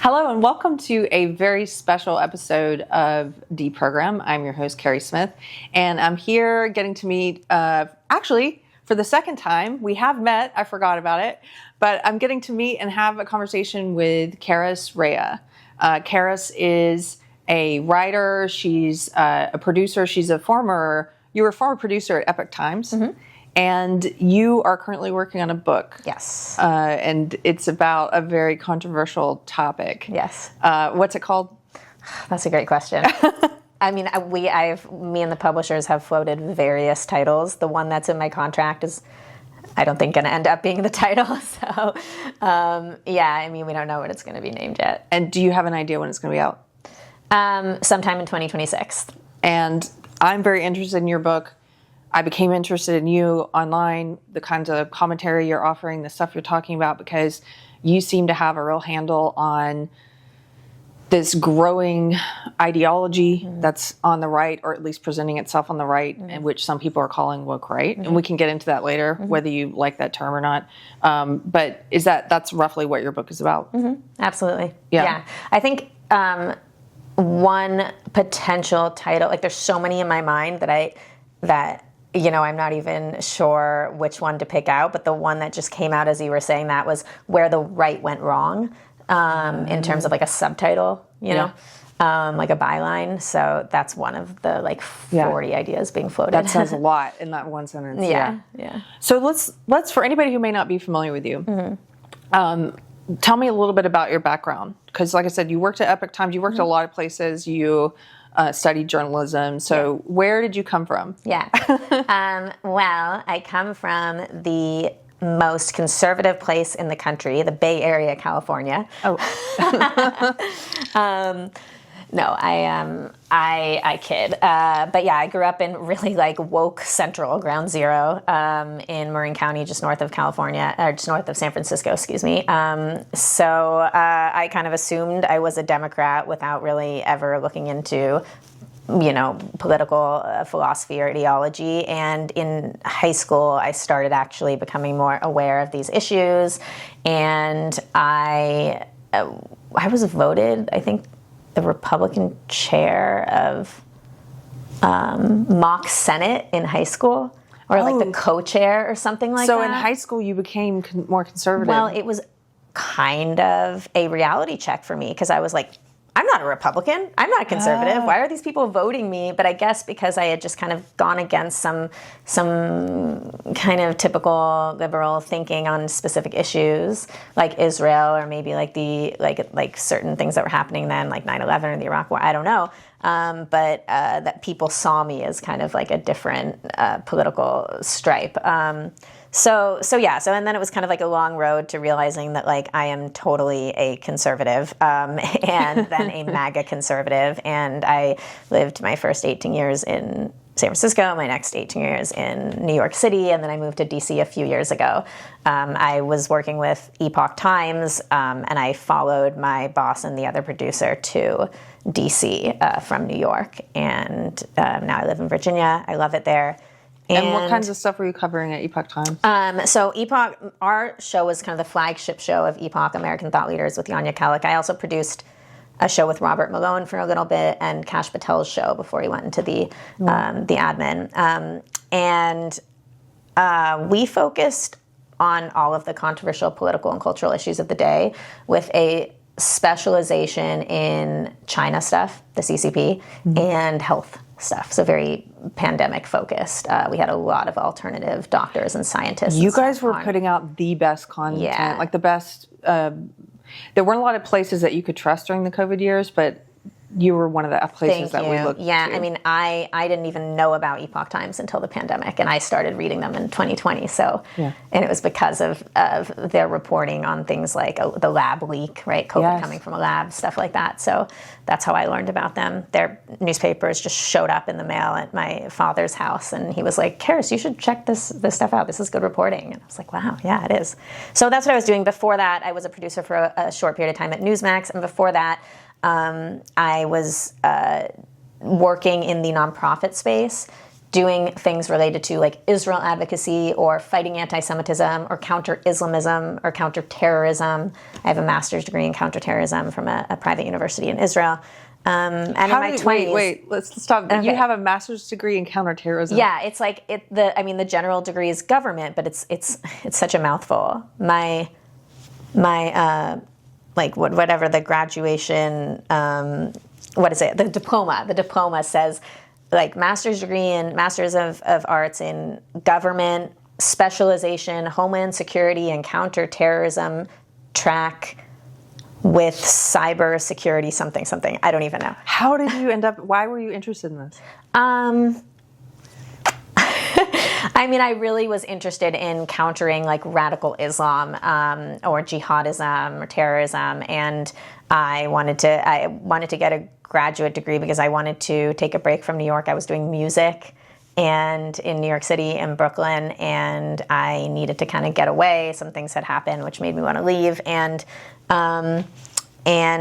Hello and welcome to a very special episode of Deprogrammed. I'm your host, Keri Smith, and I'm here getting to meet, actually, for the second time. We have met, I forgot about it, but I'm getting to meet and have a conversation with Karys Rhea. Karys is a writer, she's a producer, you were a former producer at Epoch Times. Mm-hmm. And you are currently working on a book. Yes. And it's about a very controversial topic. Yes. What's it called? That's a great question. I mean, me and the publishers have floated various titles. The one that's in my contract is, I don't think, going to end up being the title. So, we don't know what it's going to be named yet. And do you have an idea when it's going to be out? Sometime in 2026. And I'm very interested in your book. I became interested in you online, the kinds of commentary you're offering, the stuff you're talking about, because you seem to have a real handle on this growing ideology that's on the right, or at least presenting itself on the right, and which some people are calling woke right. And we can get into that later, whether you like that term or not. But that's roughly what your book is about? Absolutely. Yeah. I think one potential title, like there's so many in my mind that I'm not even sure which one to pick out, but the one that just came out as you were saying that was Where the Right Went Wrong, in terms of like a subtitle, like a byline. So that's one of the 40 ideas being floated. That says a lot in that one sentence. Yeah. So let's for anybody who may not be familiar with you, tell me a little bit about your background. Because like I said, you worked at Epoch Times, you worked at a lot of places, you studied journalism. So where did you come from? Yeah. Well, I come from the most conservative place in the country, the Bay Area, California. Oh. No, I kid. But yeah, I grew up in really woke central ground zero in Marin County, just north of San Francisco, excuse me. So I kind of assumed I was a Democrat without really ever looking into political philosophy or ideology. And in high school, I started actually becoming more aware of these issues. And I was voted, I think, the Republican chair of mock Senate in high school, or the co-chair or something like that. So in high school, you became more conservative. Well, it was kind of a reality check for me, because I was like, I'm not a Republican. I'm not a conservative. Why are these people voting me? But I guess because I had just kind of gone against some kind of typical liberal thinking on specific issues, like Israel, or maybe like certain things that were happening then, like 9/11 or the Iraq War. I don't know. But that people saw me as kind of like a different political stripe. So and then it was kind of like a long road to realizing that I am totally a conservative, and then a MAGA conservative. And I lived my first 18 years in San Francisco, my next 18 years in New York City, and then I moved to DC a few years ago. I was working with Epoch Times, and I followed my boss and the other producer to DC from New York. And now I live in Virginia. I love it there. And what kinds of stuff were you covering at Epoch Times? So Epoch, our show was kind of the flagship show of Epoch, American Thought Leaders with Yanya Kalik. I also produced a show with Robert Malone for a little bit, and Kash Patel's show before he went into the admin. We focused on all of the controversial political and cultural issues of the day, with a specialization in China stuff, the CCP, and health stuff. So very pandemic focused. We had a lot of alternative doctors and scientists. You guys were putting out the best content, like the best. There weren't a lot of places that you could trust during the COVID years, but you were one of the places that we looked to. I mean, I didn't even know about Epoch Times until the pandemic, and I started reading them in 2020. So, and it was because of their reporting on things like the lab leak, right? COVID coming from a lab, stuff like that. So that's how I learned about them. Their newspapers just showed up in the mail at my father's house, and he was like, Karys, you should check this stuff out. This is good reporting. And I was like, wow, yeah, it is. So that's what I was doing. Before that, I was a producer for a short period of time at Newsmax, and before that, I was working in the nonprofit space, doing things related to like Israel advocacy or fighting anti-Semitism or counter-Islamism or counter-terrorism. I have a master's degree in counter-terrorism from a private university in Israel. And in my 20s, wait, let's stop. Okay. You have a master's degree in counterterrorism. Yeah, it's like the general degree is government, but it's such a mouthful. My like whatever the graduation, what is it? The diploma says like master's degree in Masters of Arts in government, specialization, homeland security and counterterrorism track with cyber security something. I don't even know. How did you end up, why were you interested in this? I mean, I really was interested in countering like radical Islam or jihadism or terrorism, and I wanted to get a graduate degree because I wanted to take a break from New York. I was doing music and in New York City and Brooklyn, and I needed to kind of get away. Some things had happened which made me want to leave, and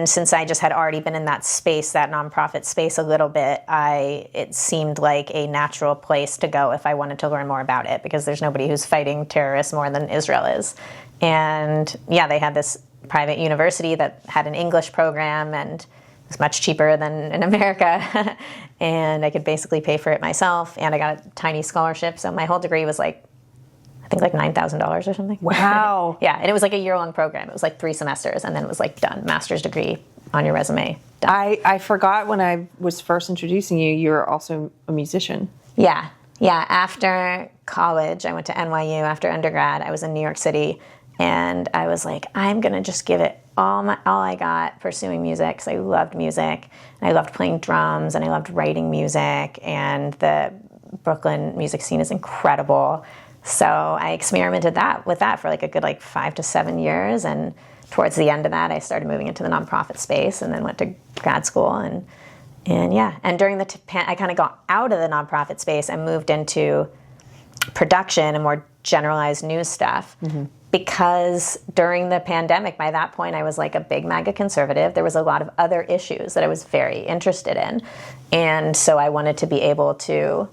since I just had already been in that space, that nonprofit space a little bit, it seemed like a natural place to go if I wanted to learn more about it, because there's nobody who's fighting terrorists more than Israel is. And yeah, they had this private university that had an English program and it was much cheaper than in America. And I could basically pay for it myself. And I got a tiny scholarship. So my whole degree was like, I think like $9,000 or something. Wow. Yeah, and it was like a year-long program. It was like 3 semesters, and then it was like done. Master's degree on your resume. Done. I forgot when I was first introducing you, you're also a musician. Yeah. After college, I went to NYU. After undergrad, I was in New York City, and I was like, I'm gonna just give it all I got pursuing music, because I loved music, and I loved playing drums, and I loved writing music, and the Brooklyn music scene is incredible. So I experimented with that for like a good 5 to 7 years, and towards the end of that, I started moving into the nonprofit space, and then went to grad school, and during the I kind of got out of the nonprofit space and moved into production and more generalized news stuff. Mm-hmm. Because during the pandemic, by that point, I was like a big MAGA conservative. There was a lot of other issues that I was very interested in, and so I wanted to be able to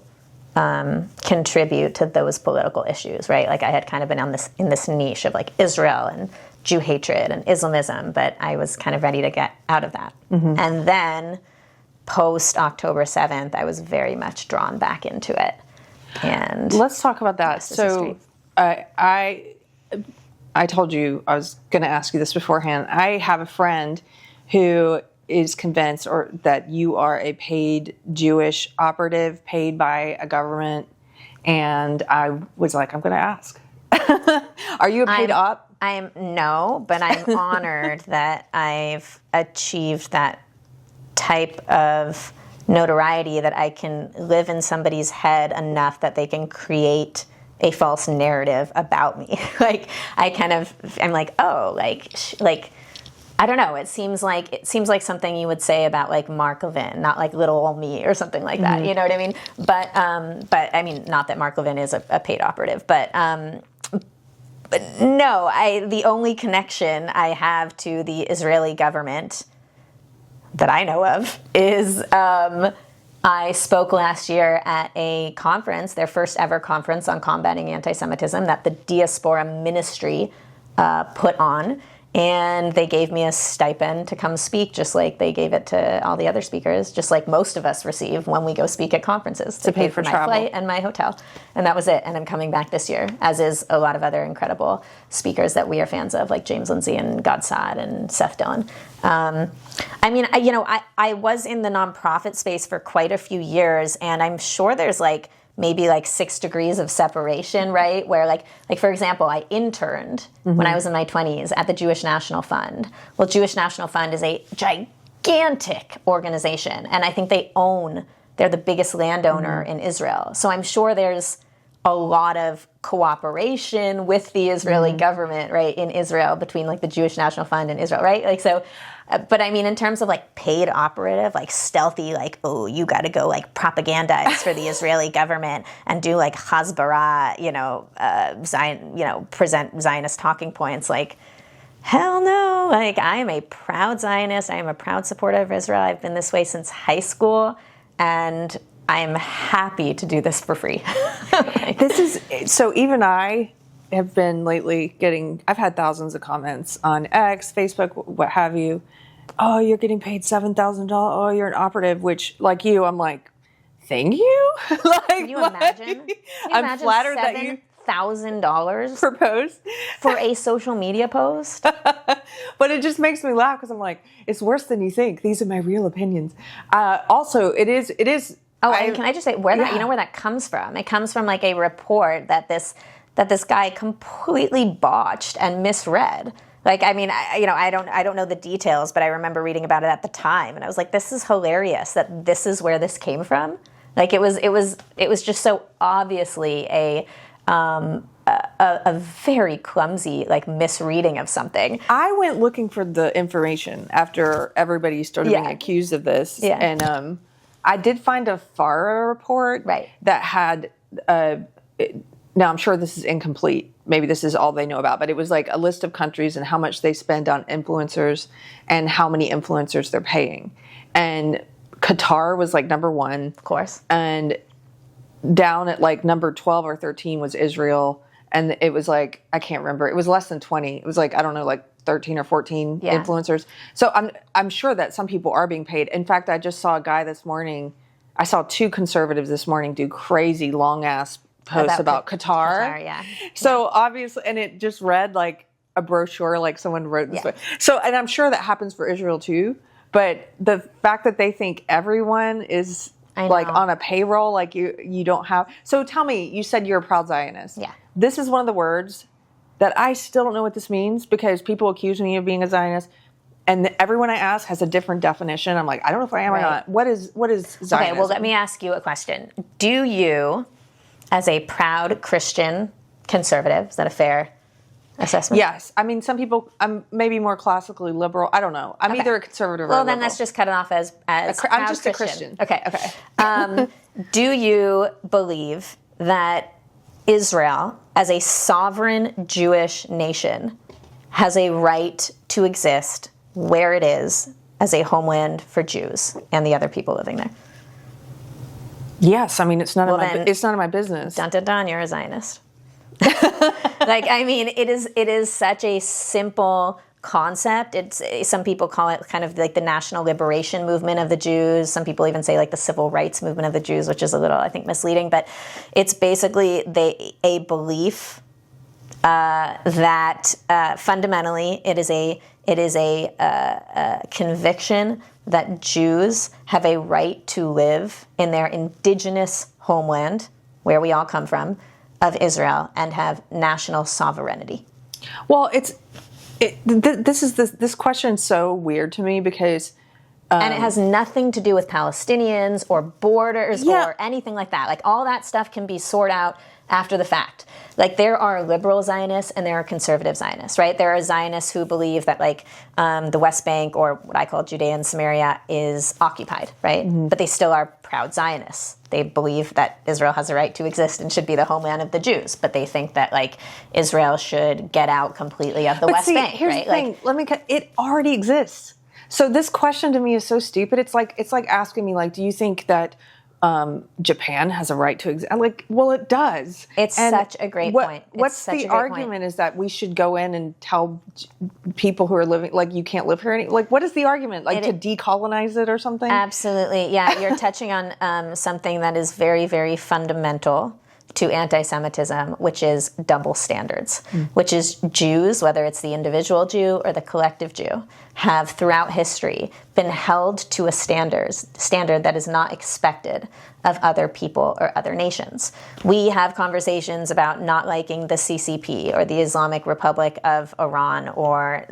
contribute to those political issues, right? Like I had kind of been in this niche of like Israel and Jew hatred and Islamism, but I was kind of ready to get out of that. Mm-hmm. And then post October 7th, I was very much drawn back into it. And let's talk about that. So I told you I was going to ask you this beforehand. I have a friend who is convinced that you are a paid Jewish operative paid by a government, and I was like, I'm going to ask. Are you a paid op? No, but I'm honored that I've achieved that type of notoriety, that I can live in somebody's head enough that they can create a false narrative about me. I'm like, oh, like I don't know. It seems like something you would say about like Mark Levin, not like little old me or something like that. Mm-hmm. You know what I mean? But I mean, not that Mark Levin is a paid operative, but no. The only connection I have to the Israeli government that I know of is I spoke last year at a conference, their first ever conference on combating anti-Semitism, that the Diaspora Ministry put on. And they gave me a stipend to come speak, just like they gave it to all the other speakers, just like most of us receive when we go speak at conferences. To pay for my travel. Flight and my hotel. And that was it. And I'm coming back this year, as is a lot of other incredible speakers that we are fans of, like James Lindsay and God Saad and Seth Dillon. I mean, I was in the nonprofit space for quite a few years, and I'm sure there's maybe 6 degrees of separation, right? Where like for example, I interned when I was in my 20s at the Jewish National Fund. Well, Jewish National Fund is a gigantic organization, and I think they're the biggest landowner in Israel. So I'm sure there's a lot of cooperation with the Israeli government, right, in Israel, between the Jewish National Fund and Israel, right? But I mean, in terms of paid operative, stealthy, oh, you got to go propagandize for the Israeli government and do Hasbara, present Zionist talking points. Hell no. I am a proud Zionist. I am a proud supporter of Israel. I've been this way since high school, and I'm happy to do this for free. So even I have been lately I've had thousands of comments on X, Facebook, what have you. Oh, you're getting paid $7,000. Oh, you're an operative, which like you, I'm like, thank you. Like, Can you imagine? I'm flattered that you $7,000 proposed for a social media post. But it just makes me laugh because I'm like, it's worse than you think. These are my real opinions. Also, it is. Oh, and can I just say where that, you know where that comes from? It comes from like a report that this guy completely botched and misread. Like, I mean, I don't know the details, but I remember reading about it at the time, and I was like, this is hilarious that this is where this came from. Like, it was just so obviously a very clumsy like misreading of something. I went looking for the information after everybody started being accused of this, and I did find a FARA report that had. Now I'm sure this is incomplete. Maybe this is all they know about, but it was like a list of countries and how much they spend on influencers and how many influencers they're paying. And Qatar was like number 1, of course, and down at like number 12 or 13 was Israel. And it was like, I can't remember. It was less than 20. It was like, I don't know, like 13 or 14 influencers. So I'm sure that some people are being paid. In fact, I just saw a guy this morning. I saw 2 conservatives this morning do crazy long ass posts about Qatar. So obviously, and it just read like a brochure, like someone wrote this way. So, and I'm sure that happens for Israel too. But the fact that they think everyone is like on a payroll, like you don't have. So tell me, you said you're a proud Zionist. Yeah. This is one of the words that I still don't know what this means because people accuse me of being a Zionist. And everyone I ask has a different definition. I'm like, I don't know if I am or not. What is Zionism? Okay, well, let me ask you a question. Do you, as a proud Christian conservative, is that a fair assessment? Yes. I mean, some people, I'm maybe more classically liberal. I don't know. I'm either a conservative or a liberal. Well, then let's just cut it off as I'm just a Christian. Okay. Do you believe that Israel, as a sovereign Jewish nation, has a right to exist where it is as a homeland for Jews and the other people living there? Yes, I mean it's none of my business. Dun dun dun, you're a Zionist. Like, I mean, it is such a simple concept. It's some people call it kind of like the national liberation movement of the Jews. Some people even say like the civil rights movement of the Jews, which is a little, I think, misleading. But it's basically a belief that fundamentally it is a conviction that Jews have a right to live in their indigenous homeland, where we all come from, of Israel, and have national sovereignty. Well, this question is so weird to me because and it has nothing to do with Palestinians or borders or anything like that. Like, all that stuff can be sorted out after the fact. Like, there are liberal Zionists and there are conservative Zionists, right? There are Zionists who believe that, like, the West Bank, or what I call Judea and Samaria, is occupied, right? Mm-hmm. But they still are proud Zionists. They believe that Israel has a right to exist and should be the homeland of the Jews. But they think that, like, Israel should get out completely of the West Bank, here's right? The thing. It already exists. So this question to me is so stupid. It's like asking me, like, do you think that Japan has a right to exist? Like, well, it does. It's such a great point. What's the argument is that we should go in and tell people who are living, like, you can't live here like, what is the argument? Like, to decolonize it or something? Absolutely. Yeah, you're touching on something that is very, very fundamental to anti-Semitism, which is double standards, which is Jews, whether it's the individual Jew or the collective Jew, have throughout history been held to a standard that is not expected of other people or other nations. We have conversations about not liking the CCP or the Islamic Republic of Iran or,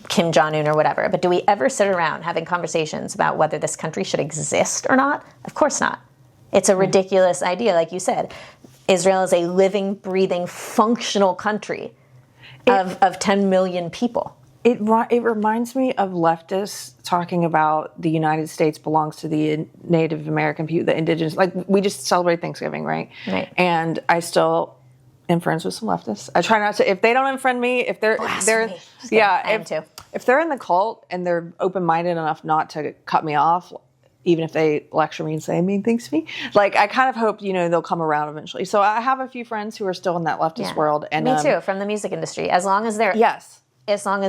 Kim Jong-un or whatever. But do we ever sit around having conversations about whether this country should exist or not? Of course not. It's a ridiculous idea, like you said. Israel is a living, breathing, functional country of 10 million people. It reminds me of leftists talking about the United States belongs to the Native American people, the indigenous. Like, we just celebrate Thanksgiving, right? Right. And I still am friends with some leftists. I try not to. If they don't unfriend me, if they're I am too. If they're in the cult and they're open-minded enough not to cut me off, even if they lecture me and say mean things to me. Like, I kind of hope, they'll come around eventually. So I have a few friends who are still in that leftist world. And me too, from the music industry. As long as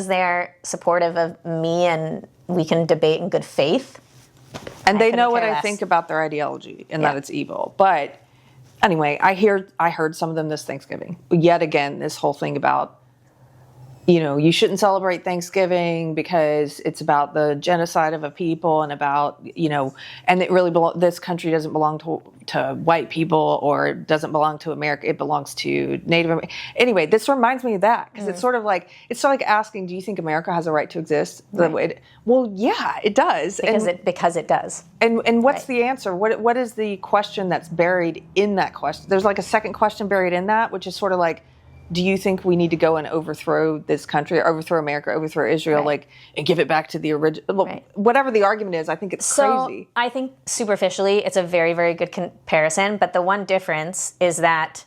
they're supportive of me and we can debate in good faith. And they know what I think about their ideology and that it's evil. But anyway, I heard some of them this Thanksgiving. Yet again, this whole thing about, you shouldn't celebrate Thanksgiving because it's about the genocide of a people and about, and it really this country doesn't belong to white people or doesn't belong to America. It belongs to Native Americans. Anyway, this reminds me of that because it's sort of like asking, do you think America has a right to exist? Right. Well, yeah, it does. Because it does. And what's the answer? What is the question that's buried in that question? There's like a second question buried in that, which is sort of like, do you think we need to go and overthrow this country, overthrow America, overthrow Israel, and give it back to the original? Whatever the argument is, I think it's crazy. I think superficially, it's a very, very good comparison. But the one difference is that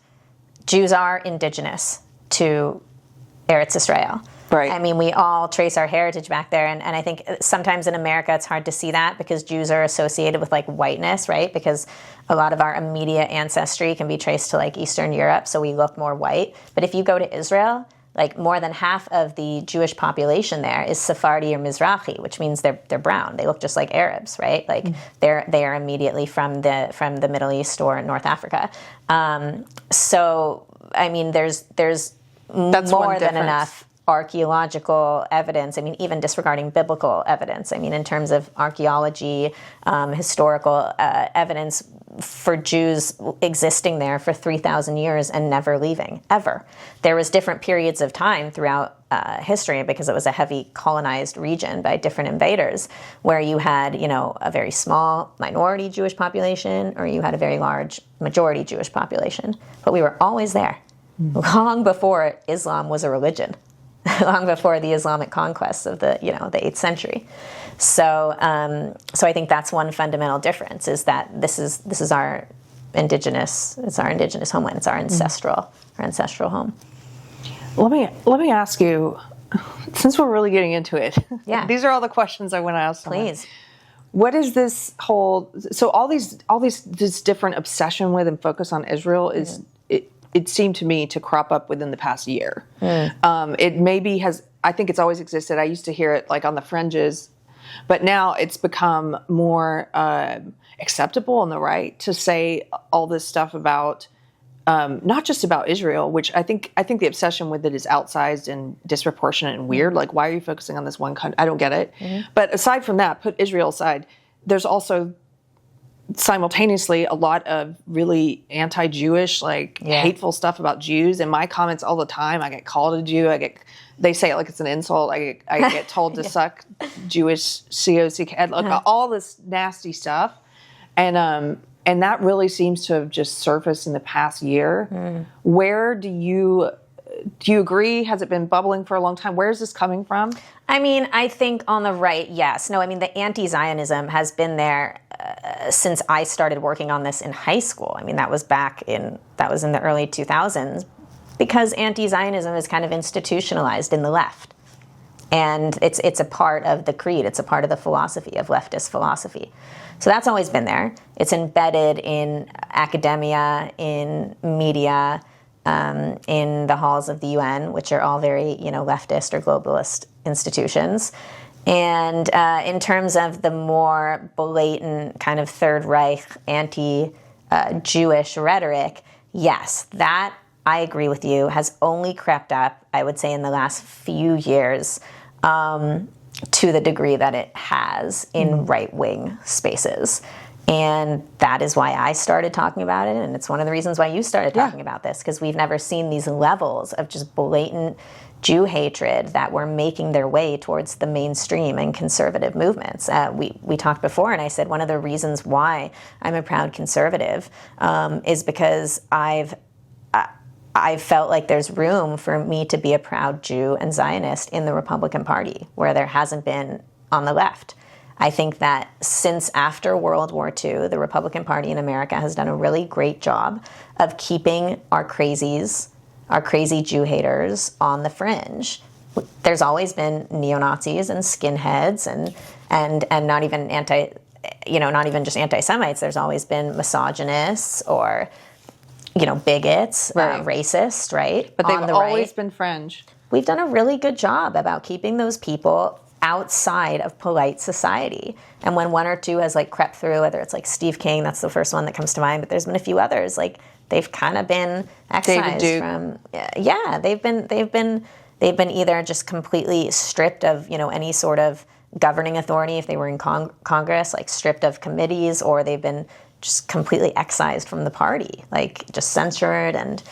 Jews are indigenous to Eretz Israel. Right. I mean, we all trace our heritage back there. And I think sometimes in America, it's hard to see that because Jews are associated with like whiteness, right? Because a lot of our immediate ancestry can be traced to like Eastern Europe. So we look more white. But if you go to Israel, like more than half of the Jewish population there is Sephardi or Mizrahi, which means they're brown. They look just like Arabs, right? Like they are immediately from the Middle East or North Africa. So I mean, there's more than enough archaeological evidence. I mean, even disregarding biblical evidence. I mean, in terms of archaeology, historical evidence for Jews existing there for 3,000 years and never leaving, ever. There was different periods of time throughout history because it was a heavy colonized region by different invaders where you had, a very small minority Jewish population or you had a very large majority Jewish population. But we were always there long before Islam was a religion. Long before the Islamic conquests of the 8th century. So I think that's one fundamental difference is that this is our indigenous homeland. It's our ancestral home. Let me ask you, since we're really getting into it. Yeah. These are all the questions I want to ask someone. Please. What is this whole? So all this different obsession with and focus on Israel is. It seemed to me to crop up within the past year. It maybe I think it's always existed. I used to hear it like on the fringes, but now it's become more acceptable on the right to say all this stuff about, not just about Israel, which I think the obsession with it is outsized and disproportionate and weird. Like, why are you focusing on this one country? I don't get it. But aside from that, put Israel aside, there's also simultaneously a lot of really anti-Jewish, hateful stuff about Jews. In my comments all the time, I get called a Jew. They say it like it's an insult. I get told to suck Jewish COCK, all this nasty stuff. And that really seems to have just surfaced in the past year. Where do you agree? Has it been bubbling for a long time? Where is this coming from? I mean, I think on the right, yes. No, I mean, the anti-Zionism has been there since I started working on this in high school. I mean, that was in the early 2000s because anti-Zionism is kind of institutionalized in the left. And it's a part of the creed. It's a part of the philosophy, of leftist philosophy. So that's always been there. It's embedded in academia, in media, in the halls of the UN, which are all very, leftist or globalist institutions. And in terms of the more blatant kind of Third Reich anti-Jewish rhetoric, yes, that, I agree with you, has only crept up, I would say, in the last few years to the degree that it has in right-wing spaces. And that is why I started talking about it, and it's one of the reasons why you started talking about this, because we've never seen these levels of just blatant Jew hatred that were making their way towards the mainstream and conservative movements. We talked before, and I said one of the reasons why I'm a proud conservative is because I've felt like there's room for me to be a proud Jew and Zionist in the Republican Party, where there hasn't been on the left. I think that since after World War II, the Republican Party in America has done a really great job of keeping our crazy Jew haters on the fringe. There's always been neo-Nazis and skinheads and not even not even just anti-Semites, there's always been misogynists or, bigots, Right. racists, right? But they've on the always right. been fringe. We've done a really good job about keeping those people outside of polite society. And when one or two has like crept through, whether it's like Steve King, that's the first one that comes to mind, but there's been a few others, like they've kind of been excised from, they've been either just completely stripped of, any sort of governing authority if they were in Congress, like stripped of committees, or they've been just completely excised from the party, like just censored and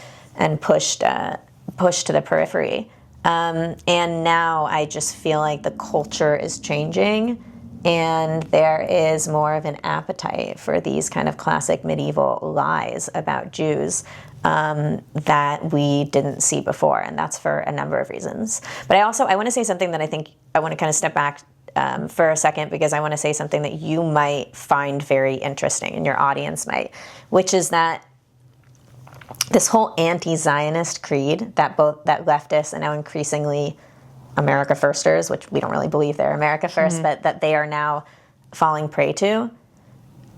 pushed to the periphery. And now I just feel like the culture is changing, and there is more of an appetite for these kind of classic medieval lies about Jews that we didn't see before, and that's for a number of reasons. But I want to say something that I think I want to kind of step back for a second, because I want to say something that you might find very interesting and your audience might, which is that this whole anti-Zionist creed that leftists and now increasingly America Firsters, which we don't really believe they're America First, but that they are now falling prey to,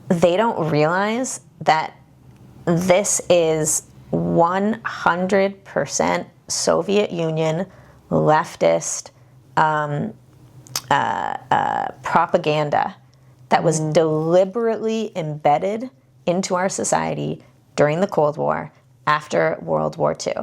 they don't realize that this is 100% Soviet Union leftist propaganda that was deliberately embedded into our society during the Cold War, after World War II,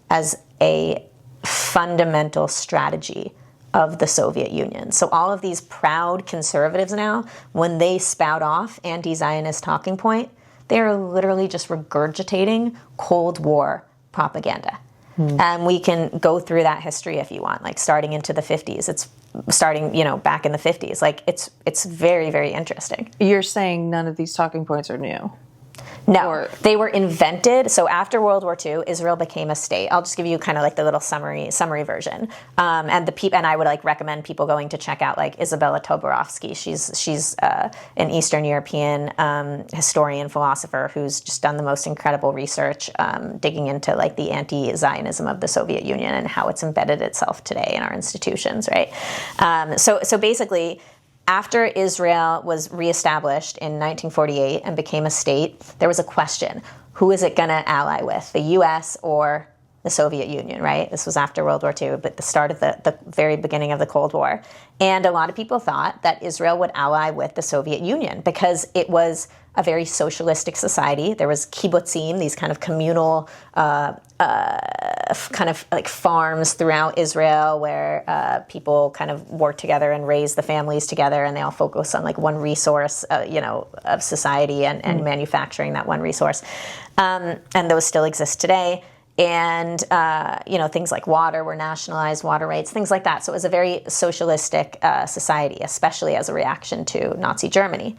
as a fundamental strategy of the Soviet Union. So all of these proud conservatives now, when they spout off anti-Zionist talking point, they are literally just regurgitating Cold War propaganda. And we can go through that history if you want, like starting into the 50s. It's starting, back in the 50s. Like it's very, very interesting. You're saying none of these talking points are new? No, they were invented. So after World War II, Israel became a state. I'll just give you kind of like the little summary version. And I would like recommend people going to check out like Isabella Toborowski. She's an Eastern European historian, philosopher who's just done the most incredible research, digging into like the anti-Zionism of the Soviet Union and how it's embedded itself today in our institutions, right? So basically, after Israel was reestablished in 1948 and became a state, there was a question: who is it going to ally with, the U.S. or the Soviet Union, right? This was after World War II, but the start of the very beginning of the Cold War. And a lot of people thought that Israel would ally with the Soviet Union because it was a very socialistic society. There was kibbutzim, these kind of communal kind of like farms throughout Israel where people kind of work together and raise the families together, and they all focus on like one resource, of society and manufacturing that one resource. And those still exist today. And, things like water were nationalized, water rights, things like that. So it was a very socialistic society, especially as a reaction to Nazi Germany.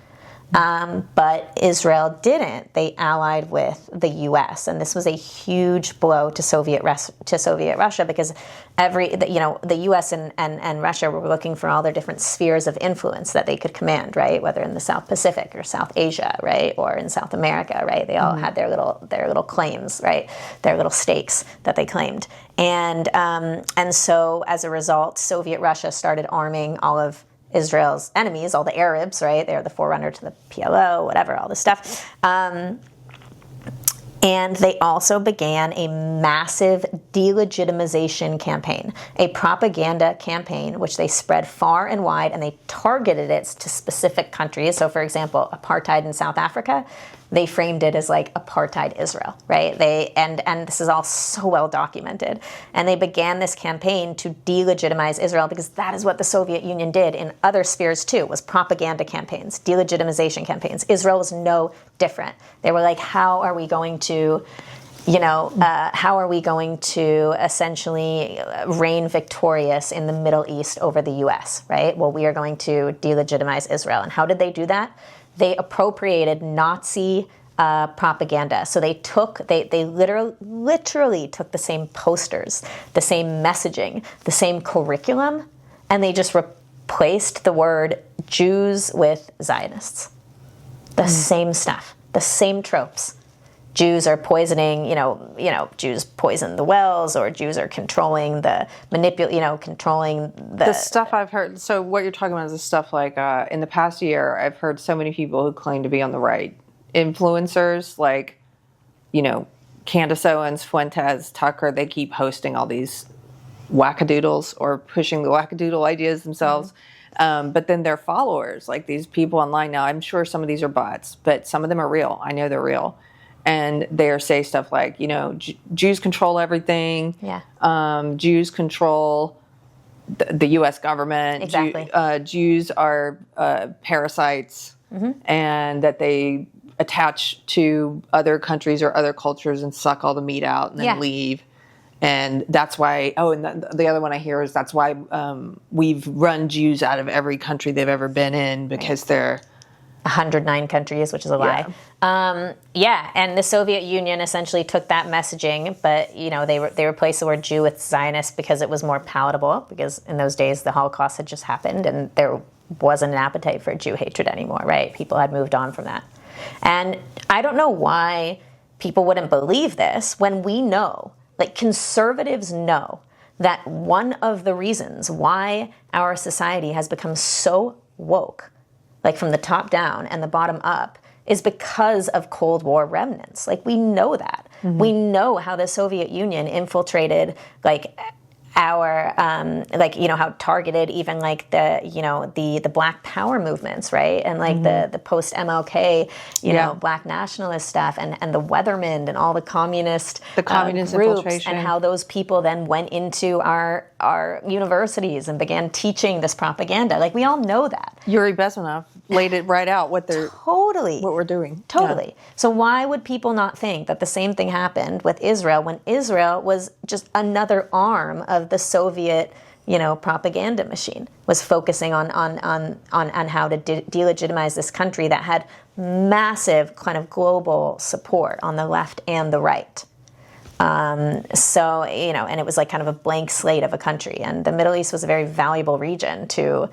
But Israel didn't. They allied with the U.S., and this was a huge blow to Soviet Russia because the U.S. and Russia were looking for all their different spheres of influence that they could command, right? Whether in the South Pacific or South Asia, right, or in South America, right? They all had their little claims, right? Their little stakes that they claimed, and so as a result, Soviet Russia started arming all of Israel's enemies, all the Arabs, right? They're the forerunner to the PLO, whatever, all this stuff. And they also began a massive delegitimization campaign, a propaganda campaign, which they spread far and wide, and they targeted it to specific countries. So, for example, apartheid in South Africa, they framed it as like apartheid Israel, right? And this is all so well documented. And they began this campaign to delegitimize Israel because that is what the Soviet Union did in other spheres too, was propaganda campaigns, delegitimization campaigns. Israel was no different. They were like, how are we going to essentially reign victorious in the Middle East over the U.S., right? Well, we are going to delegitimize Israel. And how did they do that? They appropriated Nazi propaganda. So they literally took the same posters, the same messaging, the same curriculum, and they just replaced the word Jews with Zionists. The same stuff, the same tropes. Jews are poisoning, Jews poison the wells, or Jews are controlling controlling the stuff I've heard. So what you're talking about is the stuff like in the past year, I've heard so many people who claim to be on the right, influencers like, Candace Owens, Fuentes, Tucker. They keep hosting all these wackadoodles or pushing the wackadoodle ideas themselves. But then their followers, like these people online now, I'm sure some of these are bots, but some of them are real. I know they're real. And they say stuff like, Jews control everything. Yeah. Jews control the U.S. government. Exactly. Jews are parasites, and that they attach to other countries or other cultures and suck all the meat out and then leave. And that's why, and the other one I hear is that's why we've run Jews out of every country they've ever been in, because they're 109 countries, which is a lie. And the Soviet Union essentially took that messaging, but they replaced the word Jew with Zionist because it was more palatable, because in those days the Holocaust had just happened and there wasn't an appetite for Jew hatred anymore, right? People had moved on from that. And I don't know why people wouldn't believe this when we know, like conservatives know, that one of the reasons why our society has become so woke, like from the top down and the bottom up, is because of Cold War remnants. Like, we know that. We know how the Soviet Union infiltrated, like, our, how targeted even like the Black Power movements, right? And like the post MLK, Black nationalist stuff, and the Weathermen and all the communist communist groups, infiltration, and how those people then went into our universities and began teaching this propaganda. Like, we all know that. Yuri Bezmenov laid it right out what we're doing. Totally. Yeah. So why would people not think that the same thing happened with Israel when Israel was just another arm of the Soviet, propaganda machine, was focusing on how to delegitimize this country that had massive kind of global support on the left and the right. And it was like kind of a blank slate of a country. And the Middle East was a very valuable region to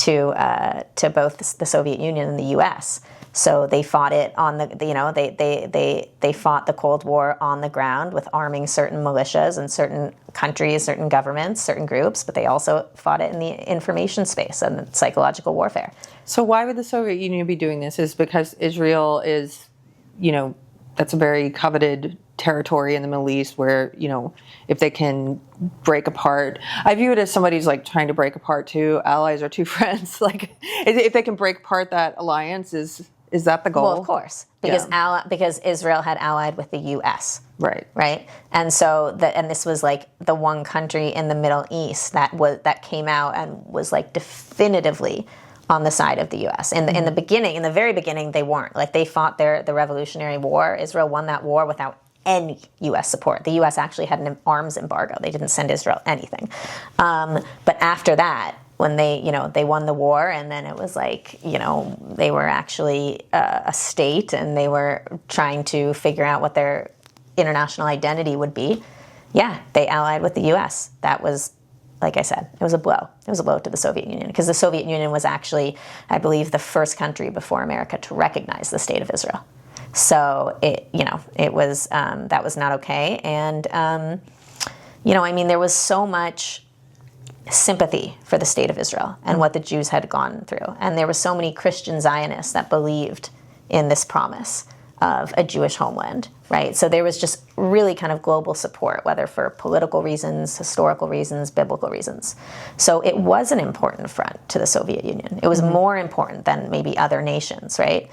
both the Soviet Union and the U.S. So they fought it on they fought the Cold War on the ground with arming certain militias and certain countries, certain governments, certain groups, but they also fought it in the information space and psychological warfare. So why would the Soviet Union be doing this? Is because Israel is, that's a very coveted territory in the Middle East where, if they can break apart, I view it as somebody's like trying to break apart two allies or two friends. Like, if they can break apart that alliance, is that the goal? Well, of course, because Israel had allied with the U.S. Right. And so this was like the one country in the Middle East that came out and was like definitively on the side of the U.S. In the very beginning, they weren't. Like, they fought the Revolutionary War. Israel won that war without any U.S. support. The U.S. actually had an arms embargo. They didn't send Israel anything. But after that, when they won the war, and then it was like, they were actually a state, and they were trying to figure out what their international identity would be. Yeah, they allied with the U.S. That was, like I said, it was a blow. It was a blow to the Soviet Union, because the Soviet Union was actually, I believe, the first country before America to recognize the state of Israel. So it was that was not okay, and there was so much sympathy for the state of Israel and what the Jews had gone through, and there were so many Christian Zionists that believed in this promise of a Jewish homeland, right? So there was just really kind of global support, whether for political reasons, historical reasons, biblical reasons. So it was an important front to the Soviet Union. It was more important than maybe other nations, right?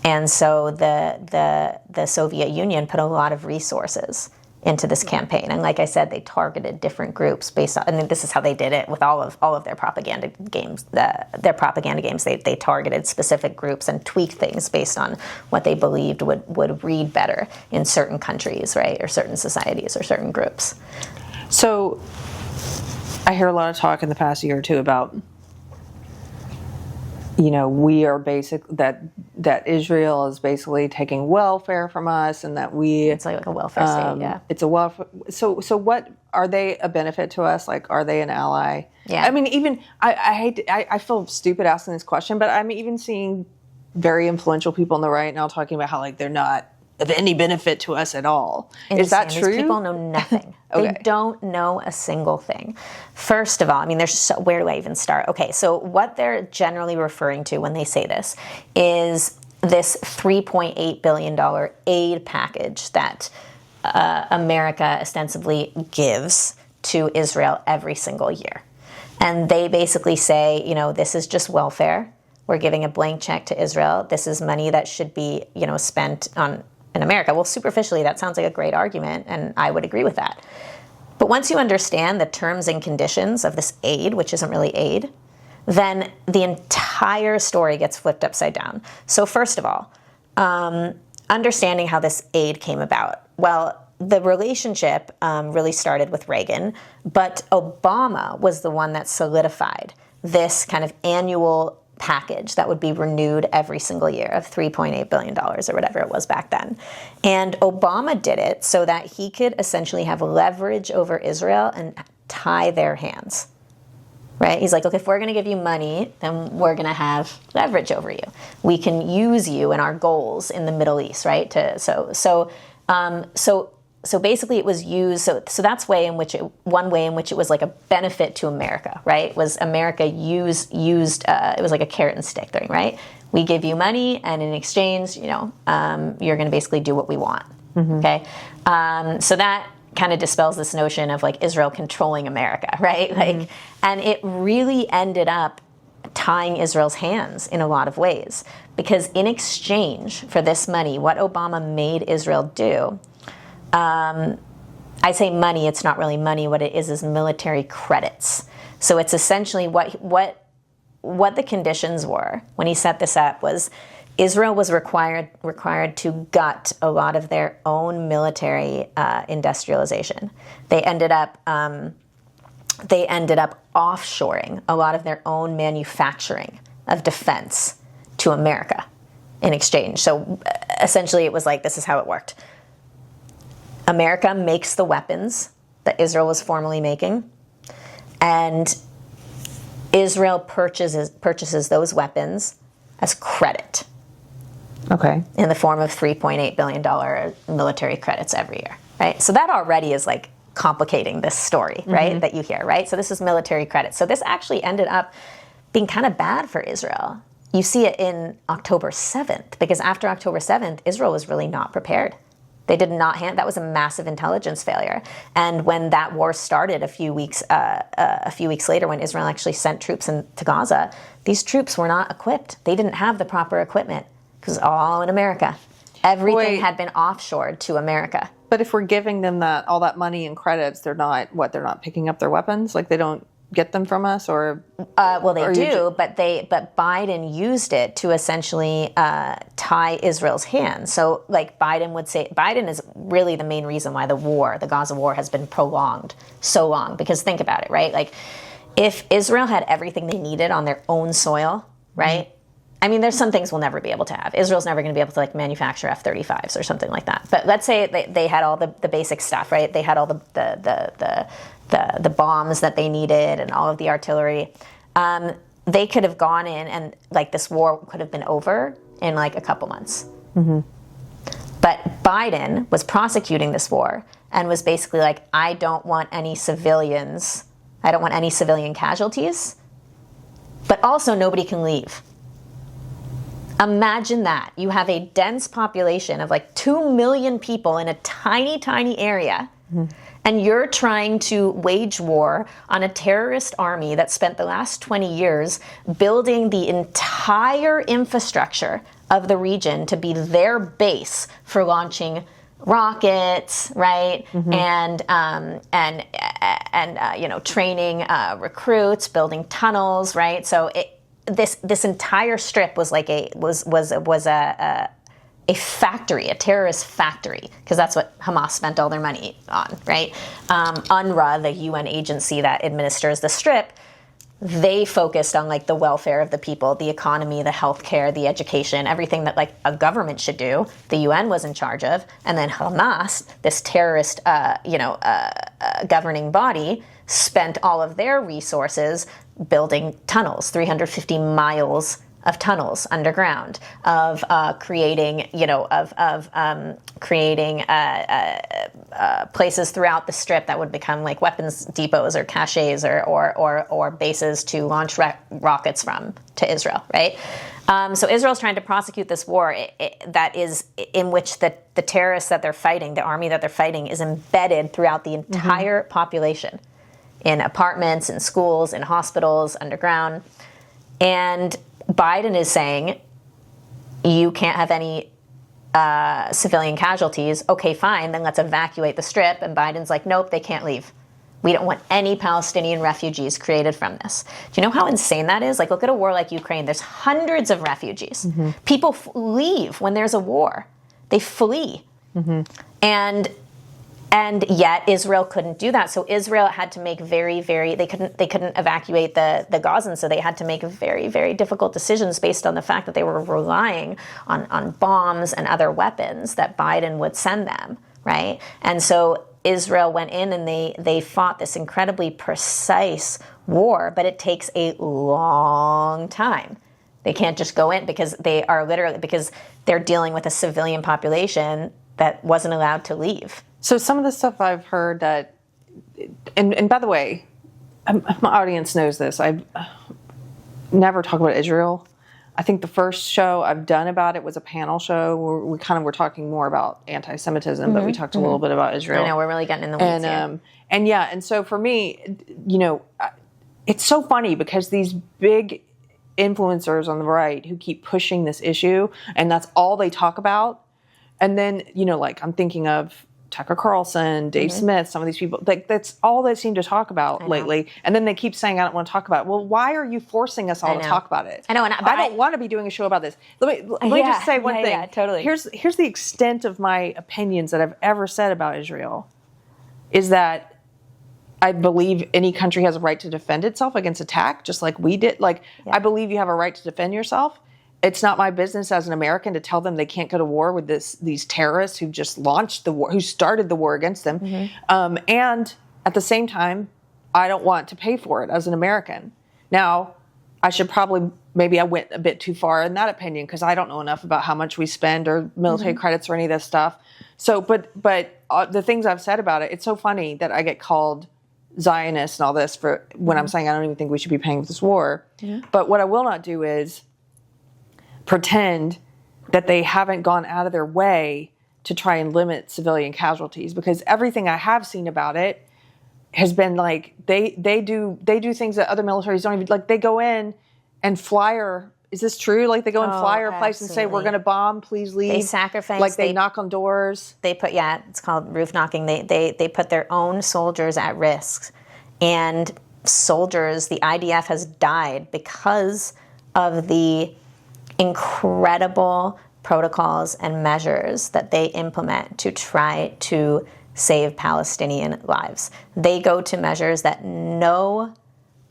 And so the Soviet Union put a lot of resources into this campaign, and like I said, they targeted different groups based on. And this is how they did it with all of their propaganda games. They targeted specific groups and tweaked things based on what they believed would read better in certain countries, right, or certain societies or certain groups. So, I hear a lot of talk in the past year or two about, we are that Israel is basically taking welfare from us, and that it's like a welfare state. Yeah, it's a welfare. So what are they a benefit to us? Like, are they an ally? Yeah. I mean, even I feel stupid asking this question, but I'm even seeing very influential people on the right now talking about how like they're not of any benefit to us at all. Is that true? These people know nothing. Okay. They don't know a single thing. First of all, I mean, where do I even start? Okay, so what they're generally referring to when they say this is this $3.8 billion aid package that America ostensibly gives to Israel every single year. And they basically say, you know, this is just welfare. We're giving a blank check to Israel. This is money that should be, you know, spent on in America. Well, superficially, that sounds like a great argument, and I would agree with that. But once you understand the terms and conditions of this aid, which isn't really aid, then the entire story gets flipped upside down. So first of all, understanding how this aid came about. Well, the relationship really started with Reagan, but Obama was the one that solidified this kind of annual package that would be renewed every single year of $3.8 billion or whatever it was back then. And Obama did it so that he could essentially have leverage over Israel and tie their hands. Right? He's like, look, if we're going to give you money, then we're going to have leverage over you. We can use you in our goals in the Middle East, right? So basically, it was used. So that's one way in which it was like a benefit to America, right? Was America used? It was like a carrot and stick thing, right? We give you money, and in exchange, you know, you're going to basically do what we want. Mm-hmm. Okay, so that kind of dispels this notion of like Israel controlling America, right? Mm-hmm. Like, and it really ended up tying Israel's hands in a lot of ways, because in exchange for this money, what Obama made Israel do. I say money, it's not really money. What it is military credits. So it's essentially what the conditions were when he set this up was Israel was required to gut a lot of their own military industrialization. They ended up offshoring a lot of their own manufacturing of defense to America in exchange. So essentially it was like, this is how it worked. America makes the weapons that Israel was formerly making, and Israel purchases those weapons as credit. Okay. In the form of $3.8 billion military credits every year, right? So that already is like complicating this story, right? Mm-hmm. That you hear, right? So this is military credit. So this actually ended up being kind of bad for Israel. You see it in October 7th, because after October 7th, Israel was really not prepared. They did not that was a massive intelligence failure. And when that war started a few weeks later, when Israel actually sent troops into Gaza, these troops were not equipped. They didn't have the proper equipment because it was all in America. Everything had been offshored to America. But if we're giving them all that money and credits, they're not picking up their weapons? Like they don't get them from us, or well, they do, but Biden used it to essentially tie Israel's hands. So, like Biden is really the main reason why the Gaza war, has been prolonged so long. Because think about it, right? Like, if Israel had everything they needed on their own soil, right? Mm-hmm. I mean, there's some things we'll never be able to have. Israel's never going to be able to like manufacture F-35s or something like that. But let's say they had all the basic stuff, right? They had all the bombs that they needed and all of the artillery. They could have gone in and like this war could have been over in like a couple months. Mm-hmm. But Biden was prosecuting this war and was basically like, I don't want any civilian casualties, but also nobody can leave. Imagine that. You have a dense population of like 2 million people in a tiny, tiny area. Mm-hmm. And you're trying to wage war on a terrorist army that spent the last 20 years building the entire infrastructure of the region to be their base for launching rockets, right? Mm-hmm. And training recruits, building tunnels, right? So this entire strip was like a factory, a terrorist factory, because that's what Hamas spent all their money on, right? UNRWA, the UN agency that administers the strip, they focused on like the welfare of the people, the economy, the healthcare, the education, everything that like a government should do. The UN was in charge of, and then Hamas, this terrorist, governing body, spent all of their resources building tunnels, 350 miles of tunnels underground, of creating, creating places throughout the strip that would become like weapons depots or caches or bases to launch rockets from to Israel, right? So Israel's trying to prosecute this war that is in which the terrorists that they're fighting, the army that they're fighting, is embedded throughout the entire population, in apartments, in schools, in hospitals, underground. And Biden is saying, you can't have any civilian casualties. Okay, fine, then let's evacuate the strip. And Biden's like, nope, they can't leave. We don't want any Palestinian refugees created from this. Do you know how insane that is? Like, look at a war like Ukraine. There's hundreds of refugees. People leave when there's a war. They flee. And yet Israel couldn't do that. So Israel had to make they couldn't evacuate the Gazans, so they had to make very, very difficult decisions based on the fact that they were relying on bombs and other weapons that Biden would send them, right? And so Israel went in and they fought this incredibly precise war, but it takes a long time. They can't just go in because they're dealing with a civilian population that wasn't allowed to leave. So some of the stuff I've heard that, and by the way, my audience knows this, I've never talked about Israel. I think the first show I've done about it was a panel show where we kind of were talking more about anti-Semitism, but we talked a little bit about Israel. I know, we're really getting in the weeds here. And so for me, it's so funny because these big influencers on the right who keep pushing this issue, and that's all they talk about. And then, like I'm thinking of Tucker Carlson, Dave Smith, some of these people, like that's all they seem to talk about lately. And then they keep saying, I don't want to talk about it. Well, why are you forcing us all to talk about it? I know. I don't want to be doing a show about this. Let me just say one thing. Yeah, totally. Here's the extent of my opinions that I've ever said about Israel is that I believe any country has a right to defend itself against attack, just like we did. I believe you have a right to defend yourself. It's not my business as an American to tell them they can't go to war with these terrorists who just launched the war, who started the war against them. And at the same time, I don't want to pay for it as an American. Now, I should maybe I went a bit too far in that opinion because I don't know enough about how much we spend or military credits or any of this stuff. So, but the things I've said about it, it's so funny that I get called Zionist and all this for when I'm saying I don't even think we should be paying for this war. But what I will not do is pretend that they haven't gone out of their way to try and limit civilian casualties, because everything I have seen about it has been like they do things that other militaries don't even, like they go in and flyer. Is this true? Like they go and flyer a place and say, we're going to bomb, please leave. They sacrifice. Like they knock on doors. They put, it's called roof knocking. They put their own soldiers at risk. And soldiers, the IDF has died because of the incredible protocols and measures that they implement to try to save Palestinian lives. They go to measures that no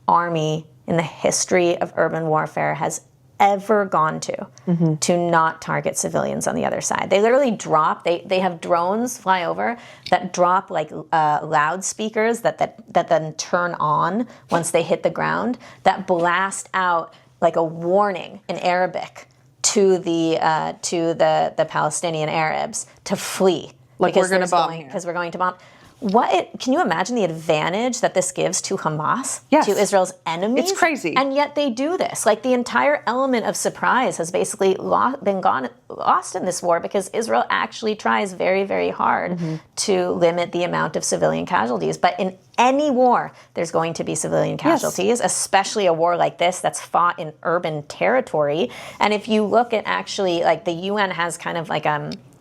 army in the history of urban warfare has ever gone to not target civilians on the other side. They literally drop, they have drones fly over that drop like loudspeakers that then turn on once they hit the ground, that blast out like a warning in Arabic to the Palestinian Arabs to flee. Like we're going to bomb here. Because we're going to bomb. Can you imagine the advantage that this gives to Hamas, to Israel's enemies? It's crazy. And yet they do this. Like the entire element of surprise has basically been lost in this war because Israel actually tries very, very hard to limit the amount of civilian casualties. But in any war, there's going to be civilian casualties, especially a war like this that's fought in urban territory. And if you look at actually, like the UN has kind of like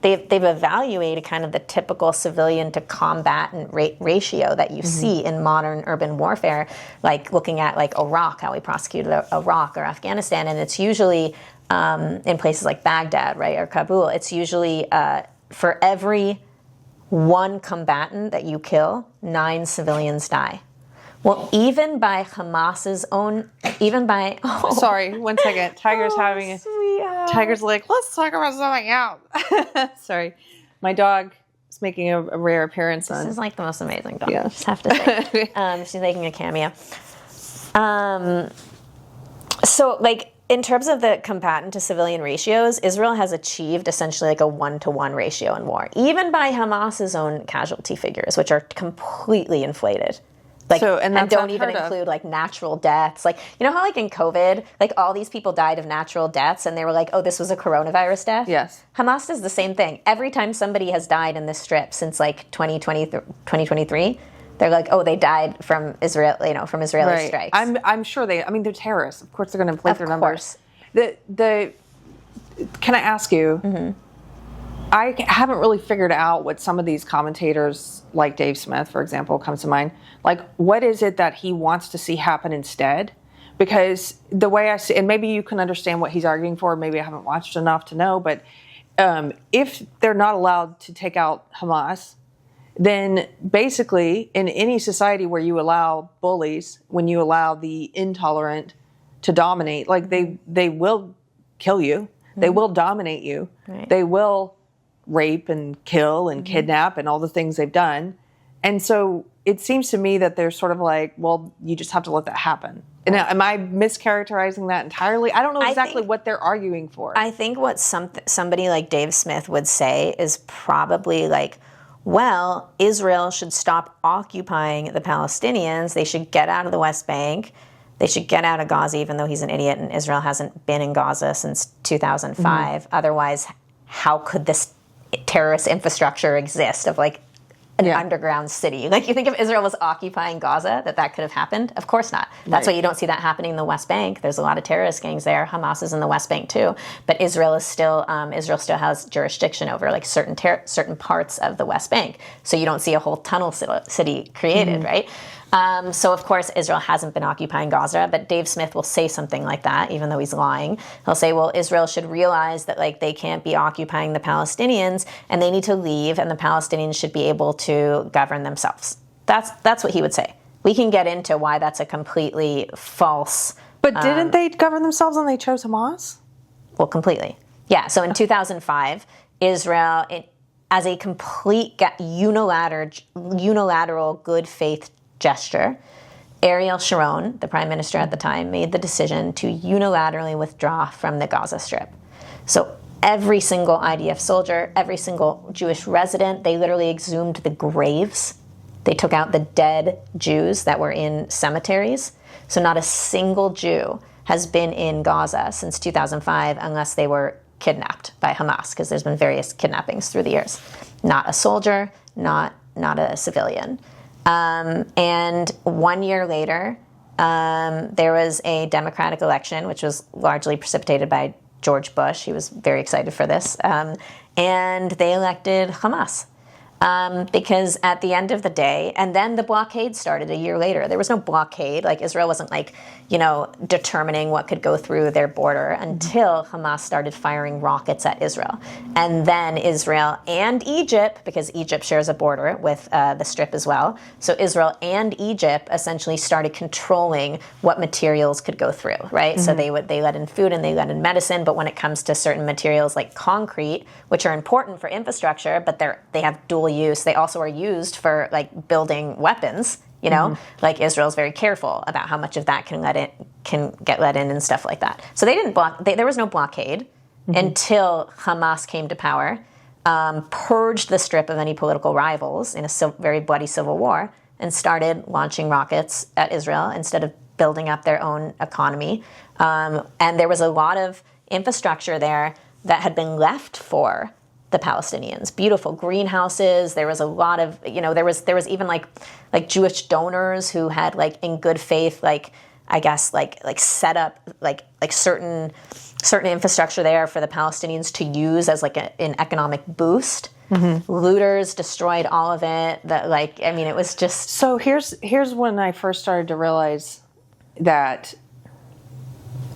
they've evaluated kind of the typical civilian to combatant ratio that you see in modern urban warfare, like looking at like Iraq, how we prosecuted Iraq or Afghanistan, and it's usually in places like Baghdad, right, or Kabul, it's usually for every one combatant that you kill, 9 civilians die. Well, even by Hamas's own, Sorry, 1 second. Tiger's having a... Sweetheart. Tiger's like, let's talk about something else. Sorry. My dog is making a rare appearance on... This is like the most amazing dog, I just have to say. She's making a cameo. So, like, in terms of the combatant to civilian ratios, Israel has achieved essentially like a 1-to-1 ratio in war, even by Hamas's own casualty figures, which are completely inflated. Like, and don't even include like natural deaths. Like, you know how like in COVID, like all these people died of natural deaths and they were like, oh, this was a coronavirus death? Yes. Hamas does the same thing. Every time somebody has died in this strip since like 2023, they're like, oh, they died from Israel, from Israeli strikes. I'm sure they're terrorists. Of course they're going to inflate their numbers. Can I ask you, I haven't really figured out what some of these commentators, like Dave Smith, for example, comes to mind. Like, what is it that he wants to see happen instead? Because the way I see, and maybe you can understand what he's arguing for, maybe I haven't watched enough to know, but if they're not allowed to take out Hamas, then basically in any society where you allow bullies, when you allow the intolerant to dominate, like they will kill you, they will dominate you, they will rape and kill and kidnap and all the things they've done. And so it seems to me that they're sort of like, well, you just have to let that happen. And am I mischaracterizing that entirely? I don't know exactly what they're arguing for. I think what somebody like Dave Smith would say is probably like, well, Israel should stop occupying the Palestinians. They should get out of the West Bank. They should get out of Gaza, even though he's an idiot and Israel hasn't been in Gaza since 2005. Otherwise, how could this terrorist infrastructure exist of like an underground city? Like, you think if Israel was occupying Gaza, that could have happened? Of course not. That's why you don't see that happening in the West Bank. There's a lot of terrorist gangs there. Hamas is in the West Bank too, but Israel still has jurisdiction over like certain parts of the West Bank. So you don't see a whole tunnel city created, right? So of course Israel hasn't been occupying Gaza, but Dave Smith will say something like that, even though he's lying. He'll say, well, Israel should realize that like they can't be occupying the Palestinians and they need to leave, and the Palestinians should be able to govern themselves. That's what he would say. We can get into why that's a completely false. But didn't they govern themselves when they chose Hamas? Well, completely. Yeah. So in 2005, Israel, as a complete unilateral good faith gesture, Ariel Sharon, the prime minister at the time, made the decision to unilaterally withdraw from the Gaza Strip. So every single IDF soldier, every single Jewish resident, they literally exhumed the graves. They took out the dead Jews that were in cemeteries. So not a single Jew has been in Gaza since 2005 unless they were kidnapped by Hamas, because there's been various kidnappings through the years. Not a soldier, not a civilian. And 1 year later, there was a Democratic election, which was largely precipitated by George Bush. He was very excited for this. And they elected Hamas. Because at the end of the day, and then the blockade started a year later. There was no blockade. Like, Israel wasn't like, determining what could go through their border until Hamas started firing rockets at Israel. And then Israel and Egypt, because Egypt shares a border with the Strip as well. So Israel and Egypt essentially started controlling what materials could go through, right? So they let in food and they let in medicine, but when it comes to certain materials like concrete, which are important for infrastructure, but they have dual use. They also are used for like building weapons, like Israel's very careful about how much of that can get let in and stuff like that. So they didn't there was no blockade until Hamas came to power, purged the Strip of any political rivals in a very bloody civil war, and started launching rockets at Israel instead of building up their own economy. And there was a lot of infrastructure there that had been left for the Palestinians. Beautiful greenhouses. There was a lot of, there was even like Jewish donors who had like in good faith, like I guess like set up like certain infrastructure there for the Palestinians to use as like an economic boost. Looters destroyed all of it. It was just. So here's when I first started to realize that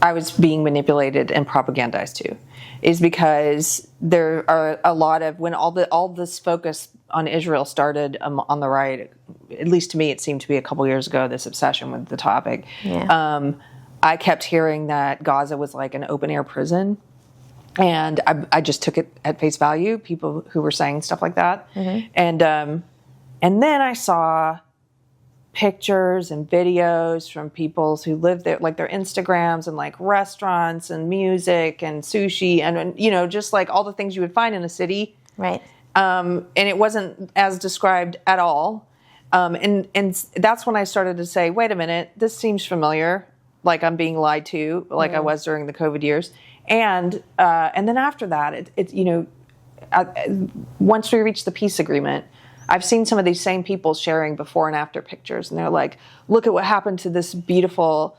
I was being manipulated and propagandized too, is because there are a lot of, when all this focus on Israel started on the right, at least to me, it seemed to be a couple years ago, this obsession with the topic. Yeah. I kept hearing that Gaza was like an open air prison. And I just took it at face value, people who were saying stuff like that. And then I saw pictures and videos from people who live there, like their Instagrams and like restaurants and music and sushi and, you know, just like all the things you would find in a city. Right. And it wasn't as described at all. And that's when I started to say, wait a minute, this seems familiar. Like I'm being lied to, like I was during the COVID years. And then after that, once we reached the peace agreement, I've seen some of these same people sharing before and after pictures, and they're like, look at what happened to this beautiful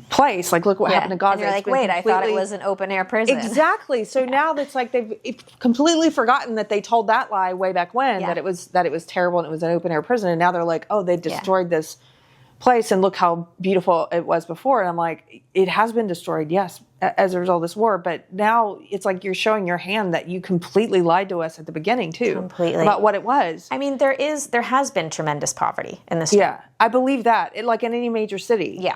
place. Like, look what happened to Gaza. And you're like, wait, I thought it was an open air prison. Exactly. So now it's like they've completely forgotten that they told that lie way back when, that it was terrible and it was an open air prison. And now they're like, oh, they destroyed this place and look how beautiful it was before. And I'm like, it has been destroyed, yes, as a result of this war. But now it's like you're showing your hand that you completely lied to us at the beginning too. Completely. About what it was. I mean, there has been tremendous poverty in this. Yeah, I believe that. Like in any major city. Yeah.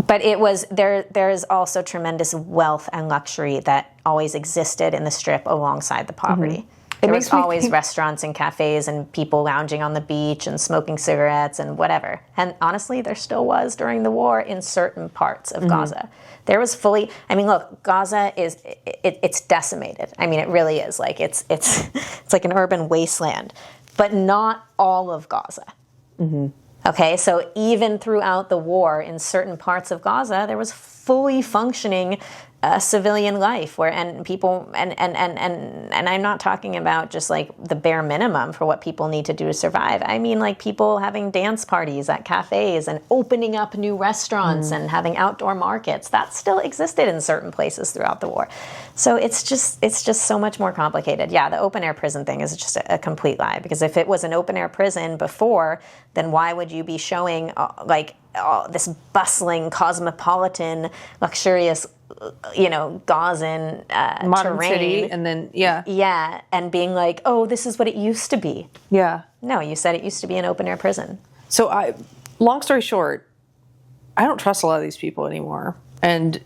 But it was there is also tremendous wealth and luxury that always existed in the Strip alongside the poverty. Mm-hmm. There was always restaurants and cafes and people lounging on the beach and smoking cigarettes and whatever. And honestly, there still was during the war in certain parts of Gaza. There was fully, I mean, look, Gaza is, it's decimated. I mean, it really is. Like, it's like an urban wasteland. But not all of Gaza. Mm-hmm. Okay, so even throughout the war, in certain parts of Gaza, there was fully functioning civilian life and people and I'm not talking about just like the bare minimum for what people need to do to survive. I mean like people having dance parties at cafes and opening up new restaurants and having outdoor markets. That still existed in certain places throughout the war. So it's just so much more complicated. Yeah, the open air prison thing is just a complete lie, because if it was an open air prison before, then why would you be showing this bustling, cosmopolitan, luxurious, Gazan modern terrain, city, and then and being like, oh, this is what it used to be. Yeah. No, you said it used to be an open air prison. So long story short, I don't trust a lot of these people anymore. And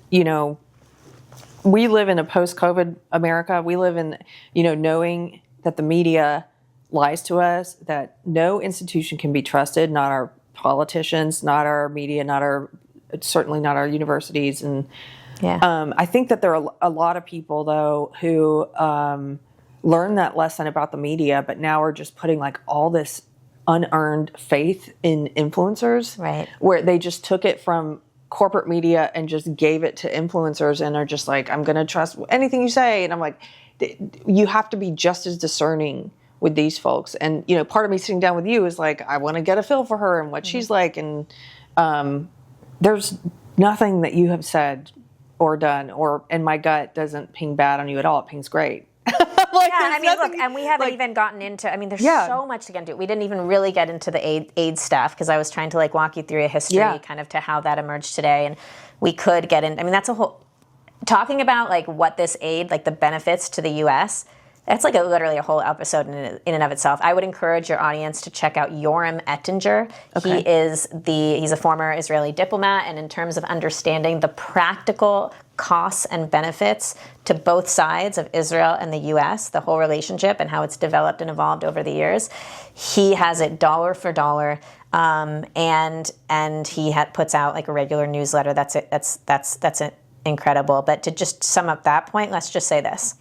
we live in a post-COVID America. We live in knowing that the media lies to us, that no institution can be trusted, not our politicians, not our media, certainly not our universities. And I think that there are a lot of people, though, who learn that lesson about the media, but now are just putting like all this unearned faith in influencers, right? Where they just took it from corporate media and just gave it to influencers and are just like, I'm going to trust anything you say. And I'm like, you have to be just as discerning with these folks. And, part of me sitting down with you is like, I want to get a feel for her and what she's like. And there's nothing that you have said or done, and my gut doesn't ping bad on you at all. It pings great. Look, and we haven't even gotten into, there's so much to get into. We didn't even really get into the aid stuff, because I was trying to walk you through a history kind of to how that emerged today. And we could get in, that's a whole, talking about what this aid, the benefits to the U.S., that's literally a whole episode in and of itself. I would encourage your audience to check out Yoram Ettinger. Okay. He's a former Israeli diplomat, and in terms of understanding the practical costs and benefits to both sides of Israel and the U.S., the whole relationship and how it's developed and evolved over the years, he has it dollar for dollar. And he puts out a regular newsletter. That's incredible. But to just sum up that point, let's just say this.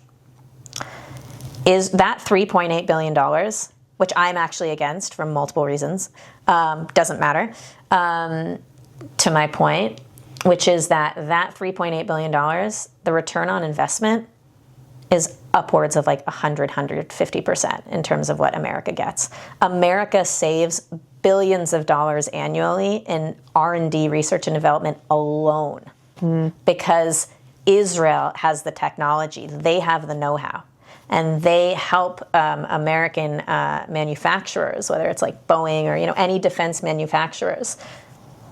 Is that $3.8 billion, which I'm actually against for multiple reasons, doesn't matter, to my point, which is that $3.8 billion, the return on investment is upwards of 150% in terms of what America gets. America saves billions of dollars annually in R&D, research and development alone, because Israel has the technology, they have the know-how. And they help American manufacturers, whether it's Boeing or any defense manufacturers.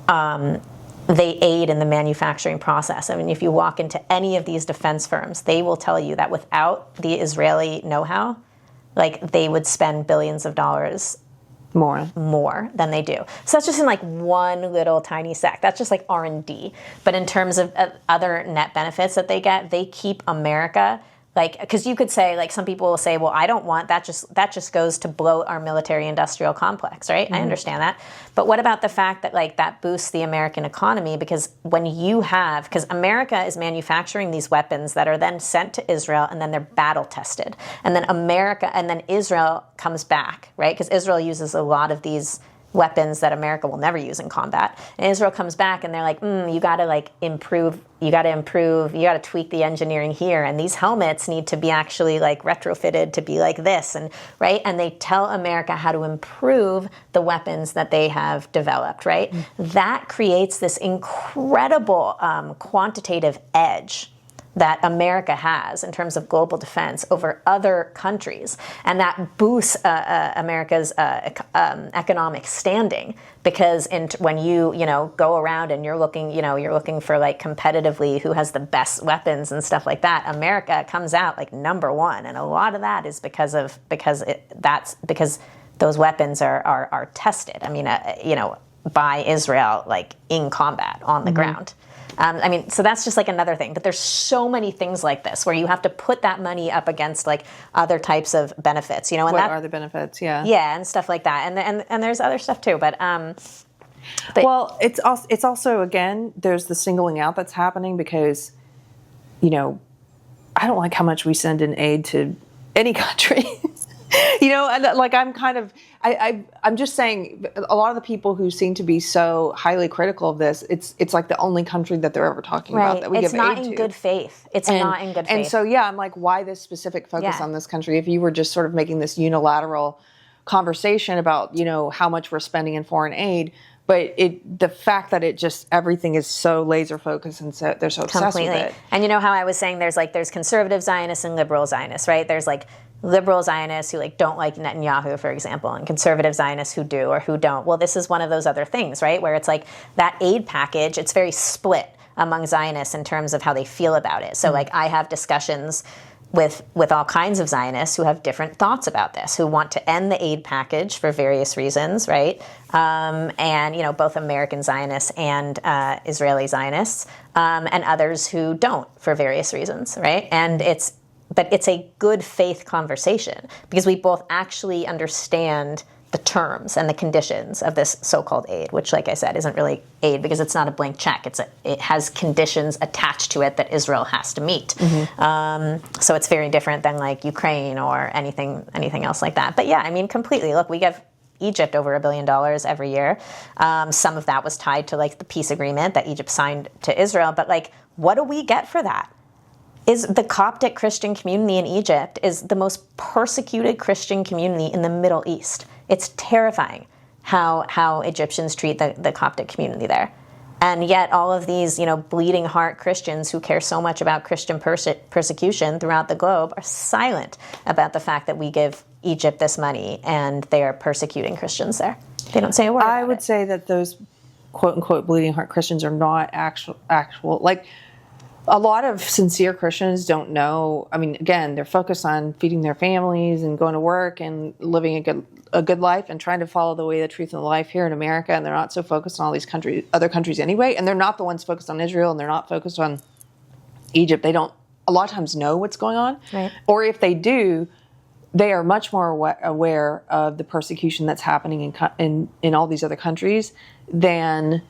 They aid in the manufacturing process. If you walk into any of these defense firms, they will tell you that without the Israeli know-how, they would spend billions of dollars more than they do. So that's just in one little tiny sec. That's just R&D. But in terms of other net benefits that they get, they keep America Like, because you could say, like, some people will say, well, I don't want that. Just goes to bloat our military-industrial complex, right? I understand that. But what about the fact that, like, that boosts the American economy? Because when you have, because America is manufacturing these weapons that are then sent to Israel, and then they're battle tested, and then Israel comes back, right? Because Israel uses a lot of these weapons that America will never use in combat. And Israel comes back and they're like, you got to like improve, you got to tweak the engineering here. And these helmets need to be actually like retrofitted to be like this. And right. And they tell America how to improve the weapons that they have developed. Right. That creates this incredible quantitative edge that America has in terms of global defense over other countries, and that boosts America's economic standing. Because when you go around and you're looking for like competitively who has the best weapons and stuff like that, America comes out like number one, and a lot of that is because those weapons are tested. I mean, by Israel, like in combat on the ground. So that's just like another thing. But there's so many things like this where you have to put that money up against like other types of benefits, And what are the benefits? Yeah. Yeah, and stuff like that. And there's other stuff too. But well, it's also again, there's the singling out that's happening because, I don't like how much we send in aid to any country. And like I'm just saying, a lot of the people who seem to be so highly critical of this, it's like the only country that they're ever talking about that we give aid to. It's not in good faith. It's not in good faith. And so, I'm like, why this specific focus on this country? If you were just sort of making this unilateral conversation about, how much we're spending in foreign aid, but the fact that everything is so laser focused and so they're so obsessed with it. And you know how I was saying there's conservative Zionists and liberal Zionists, right? There's like liberal Zionists who like don't like Netanyahu, for example, and conservative Zionists who do or who don't. Well, this is one of those other things, right? Where it's like that aid package, it's very split among Zionists in terms of how they feel about it. So like I have discussions with all kinds of Zionists who have different thoughts about this, who want to end the aid package for various reasons, right? And both American Zionists and Israeli Zionists, and others who don't for various reasons, right? But it's a good faith conversation because we both actually understand the terms and the conditions of this so-called aid, which, like I said, isn't really aid because it's not a blank check. It has conditions attached to it that Israel has to meet. So it's very different than like Ukraine or anything else like that. But yeah, I mean, completely. Look, we give Egypt over $1 billion every year. Some of that was tied to like the peace agreement that Egypt signed to Israel. But like, what do we get for that? Is the Coptic Christian community in Egypt is the most persecuted Christian community in the Middle East. It's terrifying how Egyptians treat the Coptic community there. And yet all of these, bleeding heart Christians who care so much about Christian persecution throughout the globe are silent about the fact that we give Egypt this money and they are persecuting Christians there. They don't say a word about it. I would say that those quote-unquote bleeding heart Christians are not actual like, a lot of sincere Christians don't know. I mean, again, they're focused on feeding their families and going to work and living a good life and trying to follow the way, the truth, and the life here in America. And they're not so focused on all these other countries anyway. And they're not the ones focused on Israel, and they're not focused on Egypt. They don't a lot of times know what's going on. Right. Or if they do, they are much more aware of the persecution that's happening in all these other countries than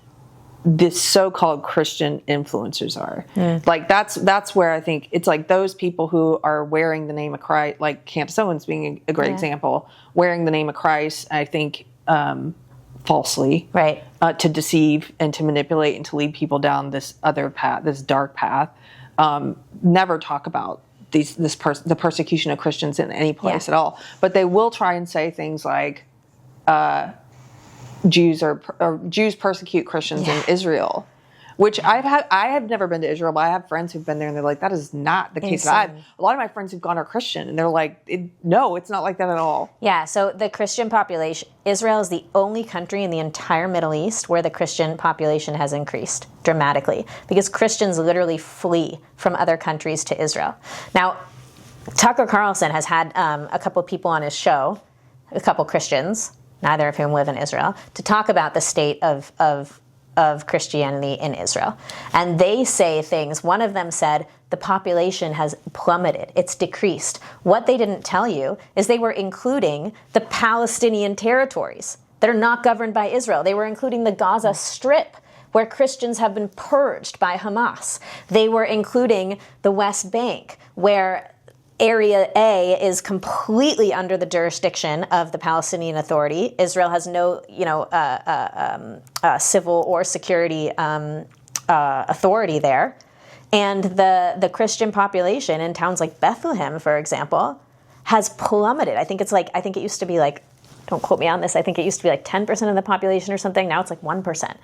the so-called Christian influencers are. Like that's where I think it's like those people who are wearing the name of Christ, like Camp Sowen's being a great example, wearing the name of Christ, I think falsely, right, to deceive and to manipulate and to lead people down this other path, this dark path. Never talk about the persecution of Christians in any place at all, but they will try and say things like Jews persecute Christians in Israel, which I have never been to Israel, but I have friends who've been there and they're like, that is not the case. A lot of my friends who've gone are Christian and they're like, no, it's not like that at all. Yeah. So the Christian population, Israel is the only country in the entire Middle East where the Christian population has increased dramatically because Christians literally flee from other countries to Israel. Now, Tucker Carlson has had a couple of people on his show, a couple Christians, neither of whom live in Israel, to talk about the state of of Christianity in Israel. And they say things, one of them said, the population has plummeted, it's decreased. What they didn't tell you is they were including the Palestinian territories that are not governed by Israel. They were including the Gaza Strip, where Christians have been purged by Hamas. They were including the West Bank, where Area A is completely under the jurisdiction of the Palestinian Authority. Israel has no, civil or security authority there. And the Christian population in towns like Bethlehem, for example, has plummeted. I think it used to be like, don't quote me on this, I think it used to be like 10% of the population or something. Now it's like 1%.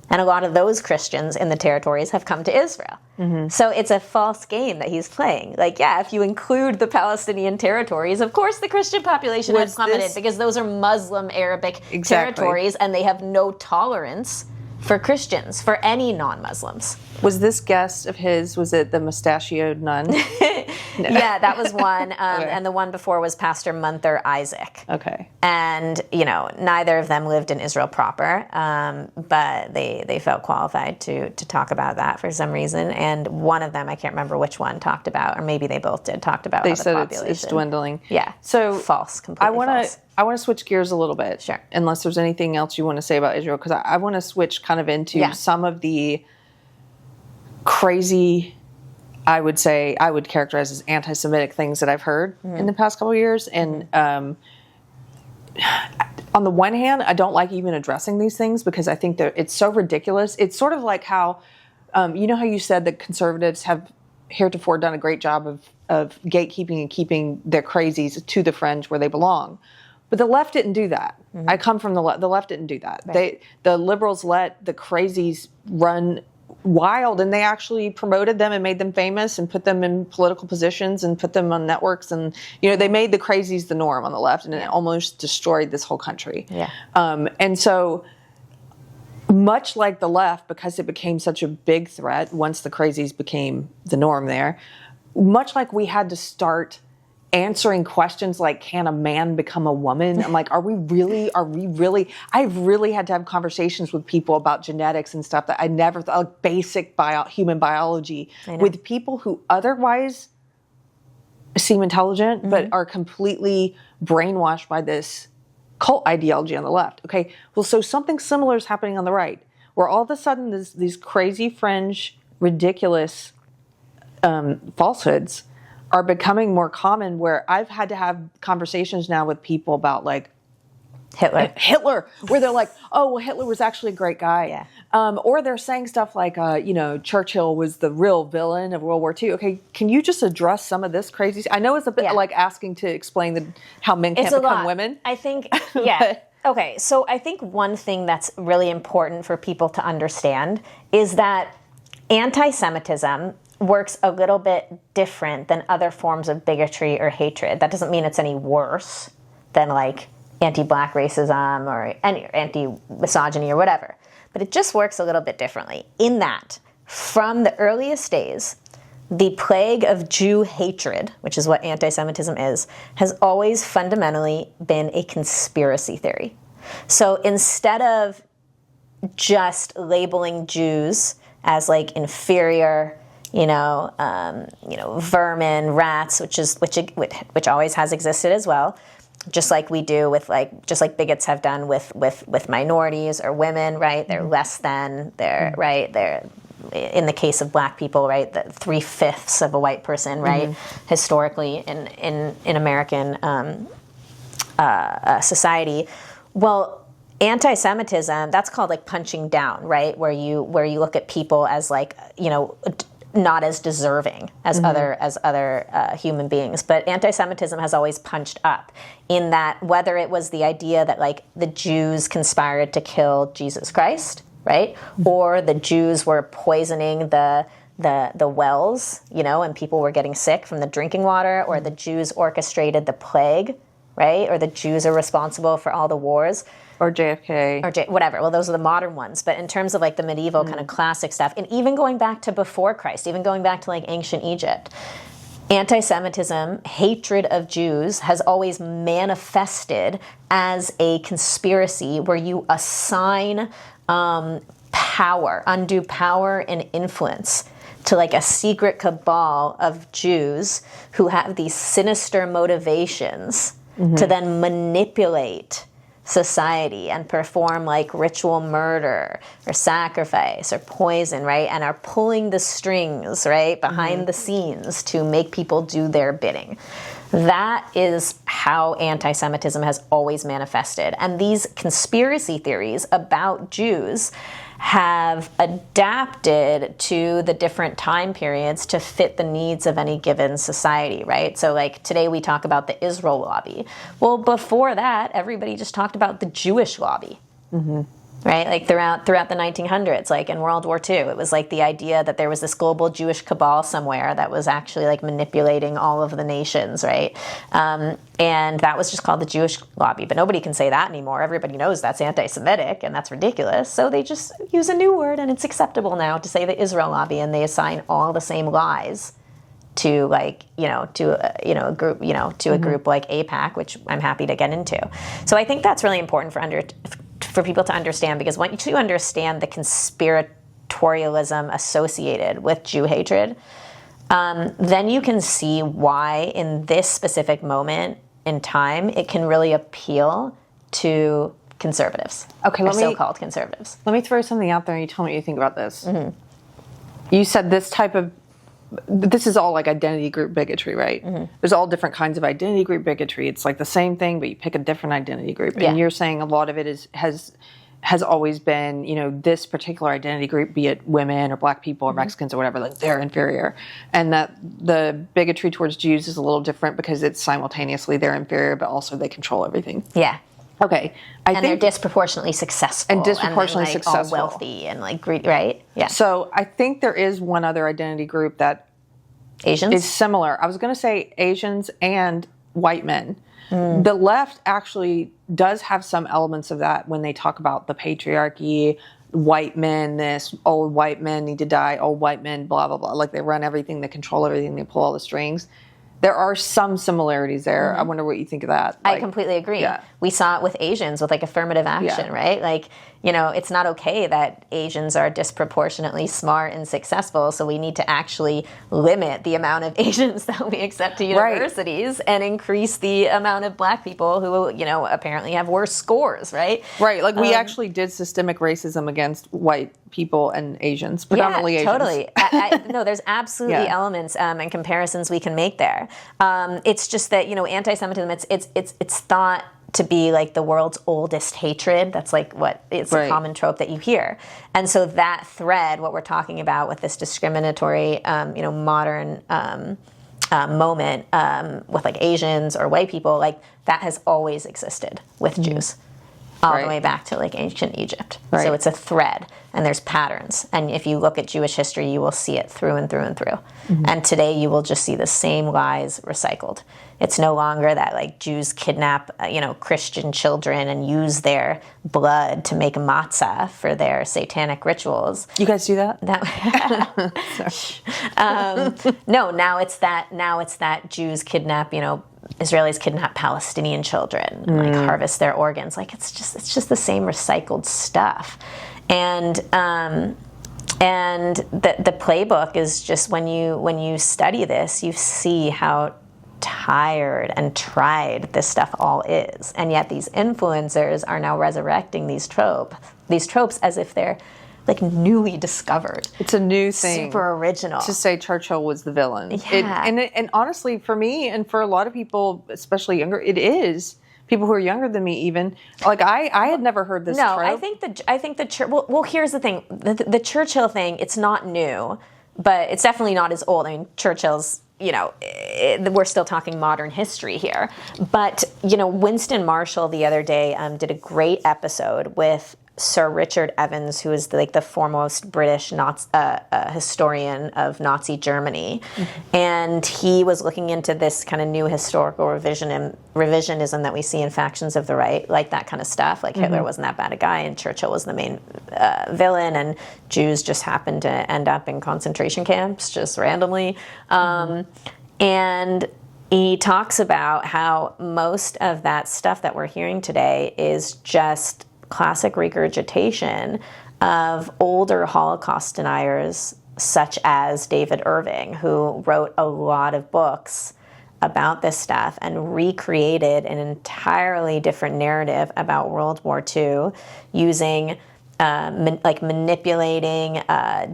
And a lot of those Christians in the territories have come to Israel. Mm-hmm. So it's a false game that he's playing. Like, yeah, if you include the Palestinian territories, of course the Christian population has plummeted because those are Muslim Arabic territories, and they have no tolerance for Christians, for any non-Muslims. Was this guest of his, was it the mustachioed nun? No. Yeah, that was one. Okay. And the one before was Pastor Munther Isaac. Okay. And, neither of them lived in Israel proper, but they felt qualified to talk about that for some reason. And one of them, I can't remember which one, talked about, or maybe they both did, talked about they how said the population. It's dwindling. Yeah. So false, completely false. I want to switch gears a little bit. Sure. Unless there's anything else you want to say about Israel, because I want to switch kind of into some of the crazy, I would characterize as anti-Semitic things that I've heard in the past couple of years. And on the one hand, I don't like even addressing these things because I think that it's so ridiculous. It's sort of like how, how you said that conservatives have heretofore done a great job of gatekeeping and keeping their crazies to the fringe where they belong. But the left didn't do that. Mm-hmm. I come from the left. The left didn't do that. Right. The liberals let the crazies run wild, and they actually promoted them and made them famous and put them in political positions and put them on networks. And, they made the crazies the norm on the left, and it almost destroyed this whole country. Yeah. And so much like the left, because it became such a big threat once the crazies became the norm there, much like we had to start answering questions like, can a man become a woman? I'm like, are we really? I've really had to have conversations with people about genetics and stuff that I never thought, like basic human biology, with people who otherwise seem intelligent, but are completely brainwashed by this cult ideology on the left. Okay, well, so something similar is happening on the right, where all of a sudden these crazy fringe, ridiculous falsehoods are becoming more common, where I've had to have conversations now with people about like Hitler, where they're like, oh, well, Hitler was actually a great guy. Yeah. Or they're saying stuff like, Churchill was the real villain of World War II. Okay, can you just address some of this crazy? I know it's a bit like asking to explain how men can't become women. I think, Okay, so I think one thing that's really important for people to understand is that anti-Semitism works a little bit different than other forms of bigotry or hatred. That doesn't mean it's any worse than like anti-black racism or anti-misogyny or whatever. But it just works a little bit differently in that from the earliest days, the plague of Jew hatred, which is what anti-Semitism is, has always fundamentally been a conspiracy theory. So instead of just labeling Jews as like inferior, vermin, rats, which always has existed as well, just like we do just like bigots have done with minorities or women, right? They're less than, right? They're, in the case of black people, right, the 3/5 of a white person, right, historically in American society. Well, anti-Semitism, that's called like punching down, right, where you look at people as like, not as deserving as other human beings. But anti-Semitism has always punched up in that, whether it was the idea that like the Jews conspired to kill Jesus Christ, right, or the Jews were poisoning the wells, and people were getting sick from the drinking water, or the Jews orchestrated the plague, right, or the Jews are responsible for all the wars. Or JFK. Or whatever. Well, those are the modern ones. But in terms of like the medieval kind of classic stuff, and even going back to before Christ, even going back to like ancient Egypt, anti-Semitism, hatred of Jews, has always manifested as a conspiracy where you assign power, undue power and influence to like a secret cabal of Jews who have these sinister motivations to then manipulate society and perform like ritual murder or sacrifice or poison, right? And are pulling the strings, right, behind the scenes to make people do their bidding. That is how anti-Semitism has always manifested. And these conspiracy theories about Jews have adapted to the different time periods to fit the needs of any given society, right? So like today we talk about the Israel lobby. Well, before that, everybody just talked about the Jewish lobby. Right? Like throughout the 1900s, like in World War II, it was like the idea that there was this global Jewish cabal somewhere that was actually like manipulating all of the nations, right? And that was just called the Jewish lobby. But nobody can say that anymore. Everybody knows that's anti-Semitic and that's ridiculous. So they just use a new word, and it's acceptable now to say the Israel lobby, and they assign all the same lies to like, a group, to a group like AIPAC, which I'm happy to get into. So I think that's really important for people to understand, because once you understand the conspiratorialism associated with Jew hatred, then you can see why in this specific moment in time it can really appeal to conservatives. Okay, so-called conservatives. Let me throw something out there and you tell me what you think about this. You said this is all like identity group bigotry, right? There's all different kinds of identity group bigotry. It's like the same thing, but you pick a different identity group. And you're saying a lot of it has always been, this particular identity group, be it women or black people or Mexicans or whatever, like they're inferior. And that the bigotry towards Jews is a little different because it's simultaneously they're inferior, but also they control everything. Yeah. Okay. I think they're disproportionately successful. And disproportionately successful. All wealthy and like greedy, right? Yeah. So I think there is one other identity group that Asians is similar. I was going to say Asians and white men. The left actually does have some elements of that when they talk about the patriarchy, white men, this, old white men need to die, old white men, blah, blah, blah. Like they run everything, they control everything, they pull all the strings. There are some similarities there. I wonder what you think of that. I completely agree. Yeah. We saw it with Asians with like affirmative action, right? Like, it's not okay that Asians are disproportionately smart and successful, so we need to actually limit the amount of Asians that we accept to universities and increase the amount of black people who, apparently have worse scores, right? Right. Like we actually did systemic racism against white people and Asians, predominantly Asians. Totally. No, there's absolutely elements and comparisons we can make there. It's just that, anti-Semitism, it's thought to be like the world's oldest hatred. That's like it's a common trope that you hear. And so that thread, what we're talking about with this discriminatory, modern moment with like Asians or white people, like that has always existed with Jews. All the way back to like ancient Egypt. So it's a thread, and there's patterns. And if you look at Jewish history, you will see it through and through and through. And today you will just see the same lies recycled. It's no longer that like Jews kidnap, Christian children and use their blood to make matzah for their satanic rituals. You guys do that? No, now it's that Jews kidnap, Israelis kidnap Palestinian children and like harvest their organs. Like it's just the same recycled stuff. And the playbook is just when you study this, you see how tired and tried this stuff all is. And yet these influencers are now resurrecting these tropes as if they're like newly discovered. It's a new thing. Super original. To say Churchill was the villain. Yeah. And honestly, for me and for a lot of people, especially younger, it is. People who are younger than me even. Like I had never heard this trope. I think the Churchill, well, here's the thing. The Churchill thing, it's not new, but it's definitely not as old. I mean, Churchill's, we're still talking modern history here. But, Winston Marshall the other day did a great episode with Sir Richard Evans, who is the foremost British historian of Nazi Germany. And he was looking into this kind of new historical revisionism that we see in factions of the right, like that kind of stuff. Like Hitler wasn't that bad a guy, and Churchill was the main villain, and Jews just happened to end up in concentration camps just randomly. And he talks about how most of that stuff that we're hearing today is just classic regurgitation of older Holocaust deniers, such as David Irving, who wrote a lot of books about this stuff and recreated an entirely different narrative about World War II using manipulating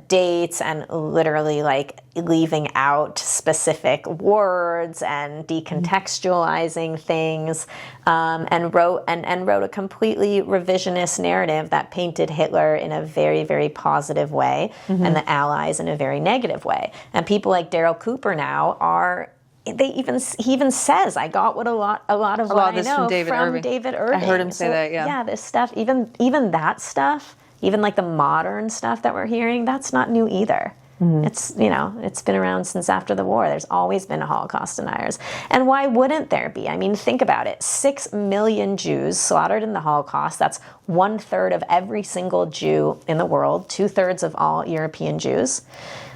dates and literally like leaving out specific words and decontextualizing things, and wrote a completely revisionist narrative that painted Hitler in a very, very positive way and the Allies in a very negative way. And people like Daryl Cooper now are. He even says, I got what a lot of what I know from David Irving. I heard him say that, yeah. Yeah, this stuff, even that stuff, even like the modern stuff that we're hearing, that's not new either. It's, it's been around since after the war. There's always been Holocaust deniers. And why wouldn't there be? I mean, think about it. 6 million Jews slaughtered in the Holocaust. That's 1/3 of every single Jew in the world, 2/3 of all European Jews.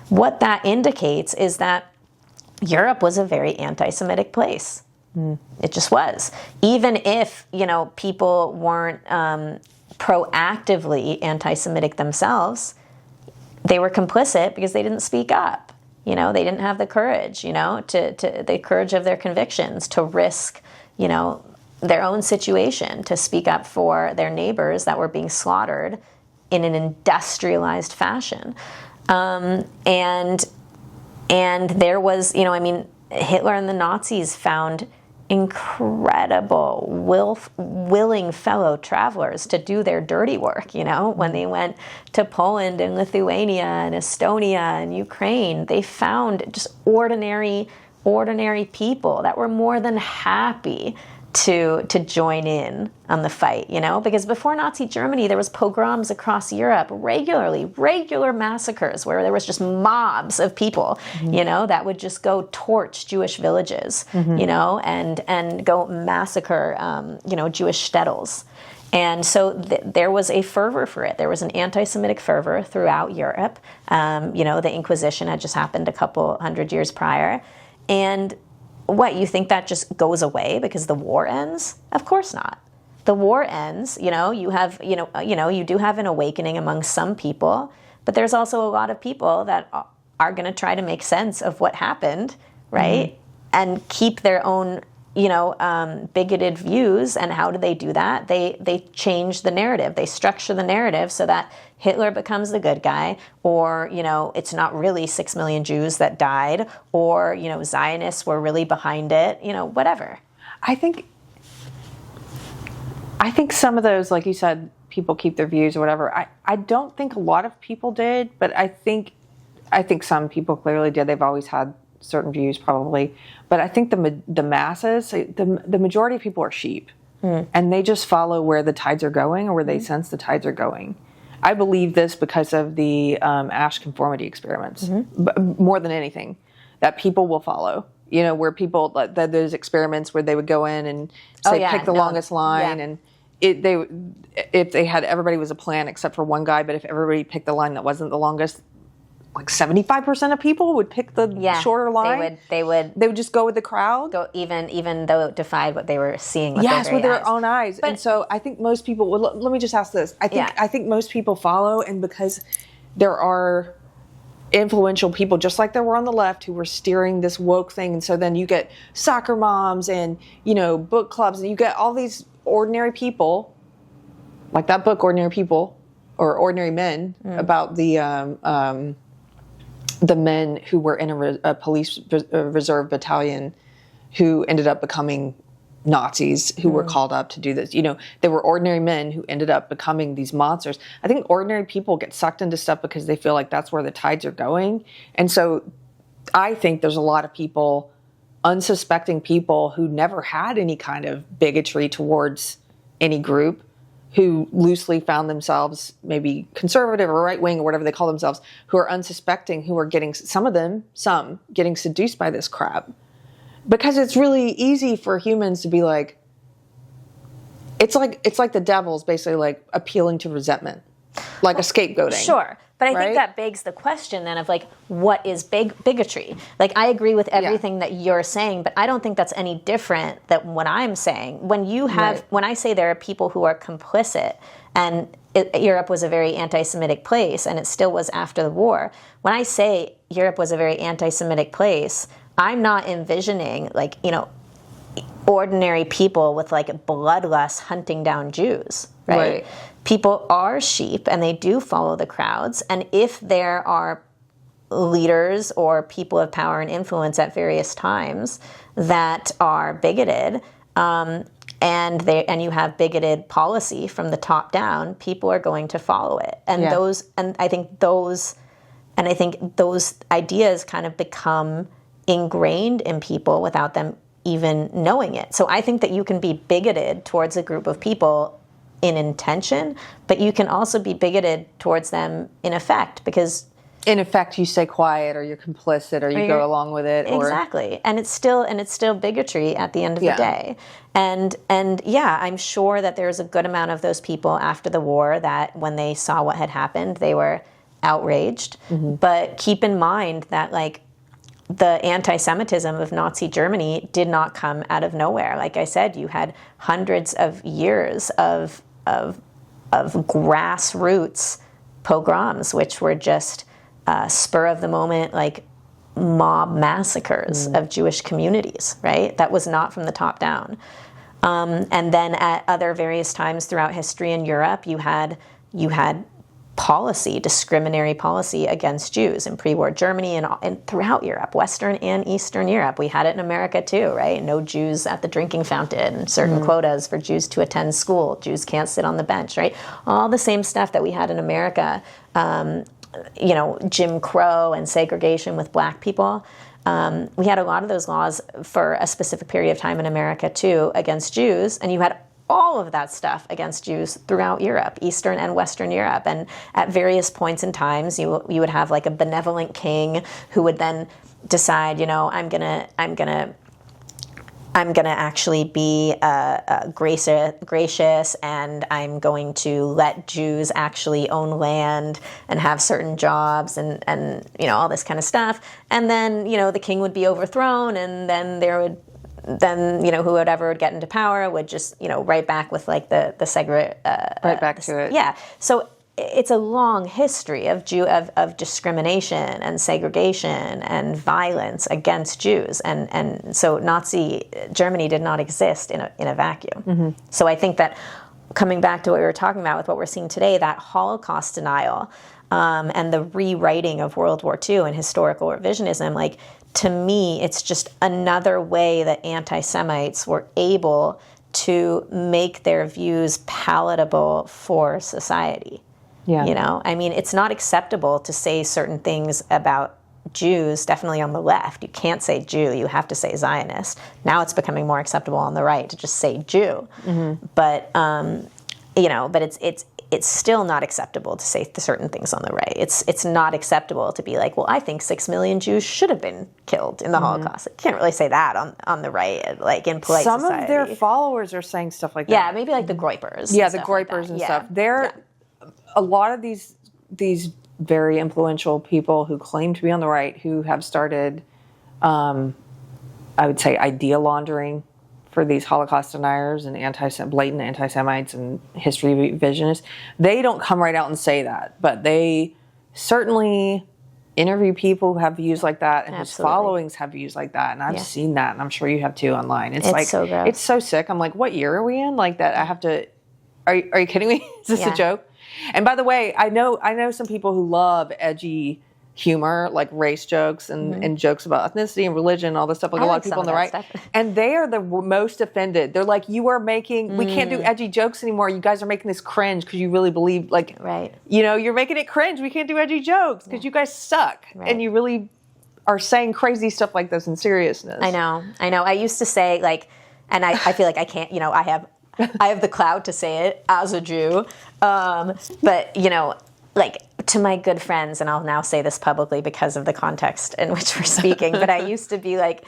What that indicates is that Europe was a very anti-Semitic place. It just was. Even if, people weren't proactively anti-Semitic themselves, they were complicit because they didn't speak up. They didn't have the courage, to the courage of their convictions to risk, their own situation, to speak up for their neighbors that were being slaughtered in an industrialized fashion. And there was, Hitler and the Nazis found incredible, willing fellow travelers to do their dirty work, when they went to Poland and Lithuania and Estonia and Ukraine. They found just ordinary people that were more than happy to join in on the fight, because before Nazi Germany, there was pogroms across Europe regular massacres where there was just mobs of people, that would just go torch Jewish villages, and go massacre, Jewish shtetls. And so there was a fervor for it. There was an anti-Semitic fervor throughout Europe. The Inquisition had just happened a couple hundred years prior. And what, you think that just goes away because the war ends? Of course not. The war ends, you do have an awakening among some people, but there's also a lot of people that are going to try to make sense of what happened, right? And keep their own, bigoted views. And how do they do that? They change the narrative. They structure the narrative so that Hitler becomes the good guy, or, it's not really 6 million Jews that died, or, Zionists were really behind it, whatever. I think some of those, like you said, people keep their views or whatever. I don't think a lot of people did, but I think some people clearly did. They've always had certain views probably. But I think the masses, the majority of people are sheep. And they just follow where the tides are going, or where they sense the tides are going. I believe this because of the Asch conformity experiments, more than anything, that people will follow. Where people, those experiments where they would go in and say, pick the longest line, and if they had, everybody was a plan except for one guy, but if everybody picked the line that wasn't the longest, like 75% of people would pick the shorter line. They would just go with the crowd. Go even though it defied what they were seeing with their own eyes. And so I think most people, let me just ask this. I think most people follow, and because there are influential people, just like there were on the left, who were steering this woke thing. And so then you get soccer moms and, book clubs, and you get all these ordinary people, like that book, Ordinary People, or Ordinary Men, about the men who were in a police reserve battalion who ended up becoming Nazis, who were called up to do this. They were ordinary men who ended up becoming these monsters. I think ordinary people get sucked into stuff because they feel like that's where the tides are going. And so I think there's a lot of people, unsuspecting people who never had any kind of bigotry towards any group, who loosely found themselves maybe conservative or right-wing or whatever they call themselves, who are unsuspecting, who are getting, some getting seduced by this crap. Because it's really easy for humans to be like, it's like the devil's basically like appealing to resentment, like a scapegoating. Sure. But I right? think that begs the question then of like, what is bigotry? Like, I agree with everything that you're saying, but I don't think that's any different than what I'm saying. When you have, when I say there are people who are complicit, and Europe was a very anti-Semitic place, and it still was after the war. When I say Europe was a very anti-Semitic place, I'm not envisioning like, you know, ordinary people with like bloodlust hunting down Jews, right? People are sheep and they do follow the crowds. And if there are leaders or people of power and influence at various times that are bigoted, and you have bigoted policy from the top down, people are going to follow it. And I think those ideas kind of become ingrained in people without them even knowing it. So I think that you can be bigoted towards a group of people in intention, but you can also be bigoted towards them in effect, because in effect you stay quiet or you're complicit or you go along with it. Exactly. And it's still bigotry at the end of the day. And yeah, I'm sure that there's a good amount of those people after the war that when they saw what had happened, they were outraged. But keep in mind that like the anti-Semitism of Nazi Germany did not come out of nowhere. Like I said, you had hundreds of years of grassroots pogroms, which were just spur of the moment, like mob massacres of Jewish communities, right? That was not from the top down. And then at other various times throughout history in Europe, you had discriminatory policy against Jews in pre-war Germany and throughout Europe, Western and Eastern Europe. We had it in America too, right? No Jews at the drinking fountain, certain quotas for Jews to attend school. Jews can't sit on the bench, right? All the same stuff that we had in America, you know, Jim Crow and segregation with black people. We had a lot of those laws for a specific period of time in America too against Jews, and you had all of that stuff against Jews throughout Europe, Eastern and Western Europe. And at various points in times, you would have like a benevolent king who would then decide, you know, I'm gonna actually be gracious, and I'm going to let Jews actually own land and have certain jobs and you know, all this kind of stuff. And then, you know, the king would be overthrown, and then you know, whoever would get into power would just, you know, right back with like the right back to it. Yeah. So it's a long history of discrimination and segregation and violence against Jews, and so Nazi Germany did not exist in a vacuum. So I think that coming back to what we were talking about with what we're seeing today, that Holocaust denial and the rewriting of World War II and historical revisionism, like, to me, it's just another way that anti-Semites were able to make their views palatable for society. Yeah. You know, I mean, it's not acceptable to say certain things about Jews, definitely on the left. You can't say Jew, you have to say Zionist. Now it's becoming more acceptable on the right to just say Jew. But, you know, but it's still not acceptable to say certain things on the right. It's not acceptable to be like, well, I think 6 million Jews should have been killed in the Holocaust. You can't really say that on the right, like in polite society. Some of their followers are saying stuff like that. Yeah, maybe like the Groypers. Yeah, the Groypers and stuff. They're a lot of these very influential people who claim to be on the right, who have started, I would say, idea laundering for these Holocaust deniers and blatant anti-Semites and history revisionists. They don't come right out and say that, but they certainly interview people who have views like that, and whose followings have views like that. And I've seen that, and I'm sure you have too online. It's like, so gross. It's so sick. I'm like, what year are we in? Like that, I have to. Are you kidding me? Is this a joke? And by the way, I know some people who love edgy humor, like race jokes and jokes about ethnicity and religion and all this stuff, like a lot of people on the right. And they are the most offended. They're like, you are making, we can't do edgy jokes anymore. You guys are making this cringe because you really believe, like, you know, you're making it cringe. We can't do edgy jokes because you guys suck. And you really are saying crazy stuff like this in seriousness. I know. I used to say, like, and I feel like I can't, you know, I have the clout to say it as a Jew. But, you know, like, to my good friends, and I'll now say this publicly because of the context in which we're speaking, but I used to be like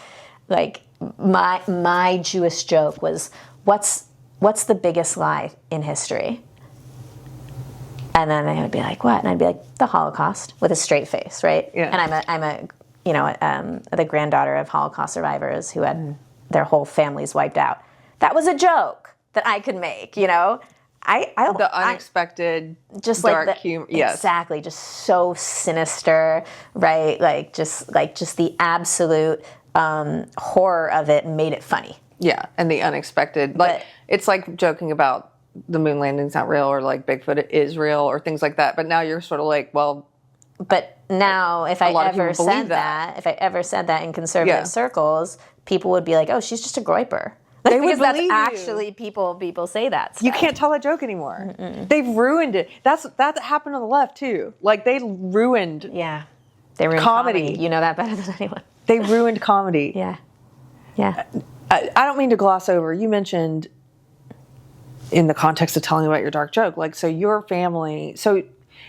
my Jewish joke was, what's the biggest lie in history? And then they would be like, what? And I'd be like, the Holocaust, with a straight face, right? Yeah. And I'm the granddaughter of Holocaust survivors who had their whole families wiped out. That was a joke that I could make, you know? The unexpected, just dark like humor. Yes. Exactly. Just so sinister, right? Like just the absolute horror of it made it funny. Yeah, and the unexpected. Like, it's like joking about the moon landing's not real, or like Bigfoot is real, or things like that. But now you're sort of like, well... But now, if I ever said that in conservative Yeah. circles, people would be like, oh, she's just a groiper. They would because that's believe you. actually people say that stuff. You can't tell that joke anymore. They've ruined it. That happened on the left too. Like, they ruined they ruined comedy. You know that better than anyone. They ruined comedy. Yeah. I don't mean to gloss over. You mentioned in the context of telling about your dark joke, like, so your family. So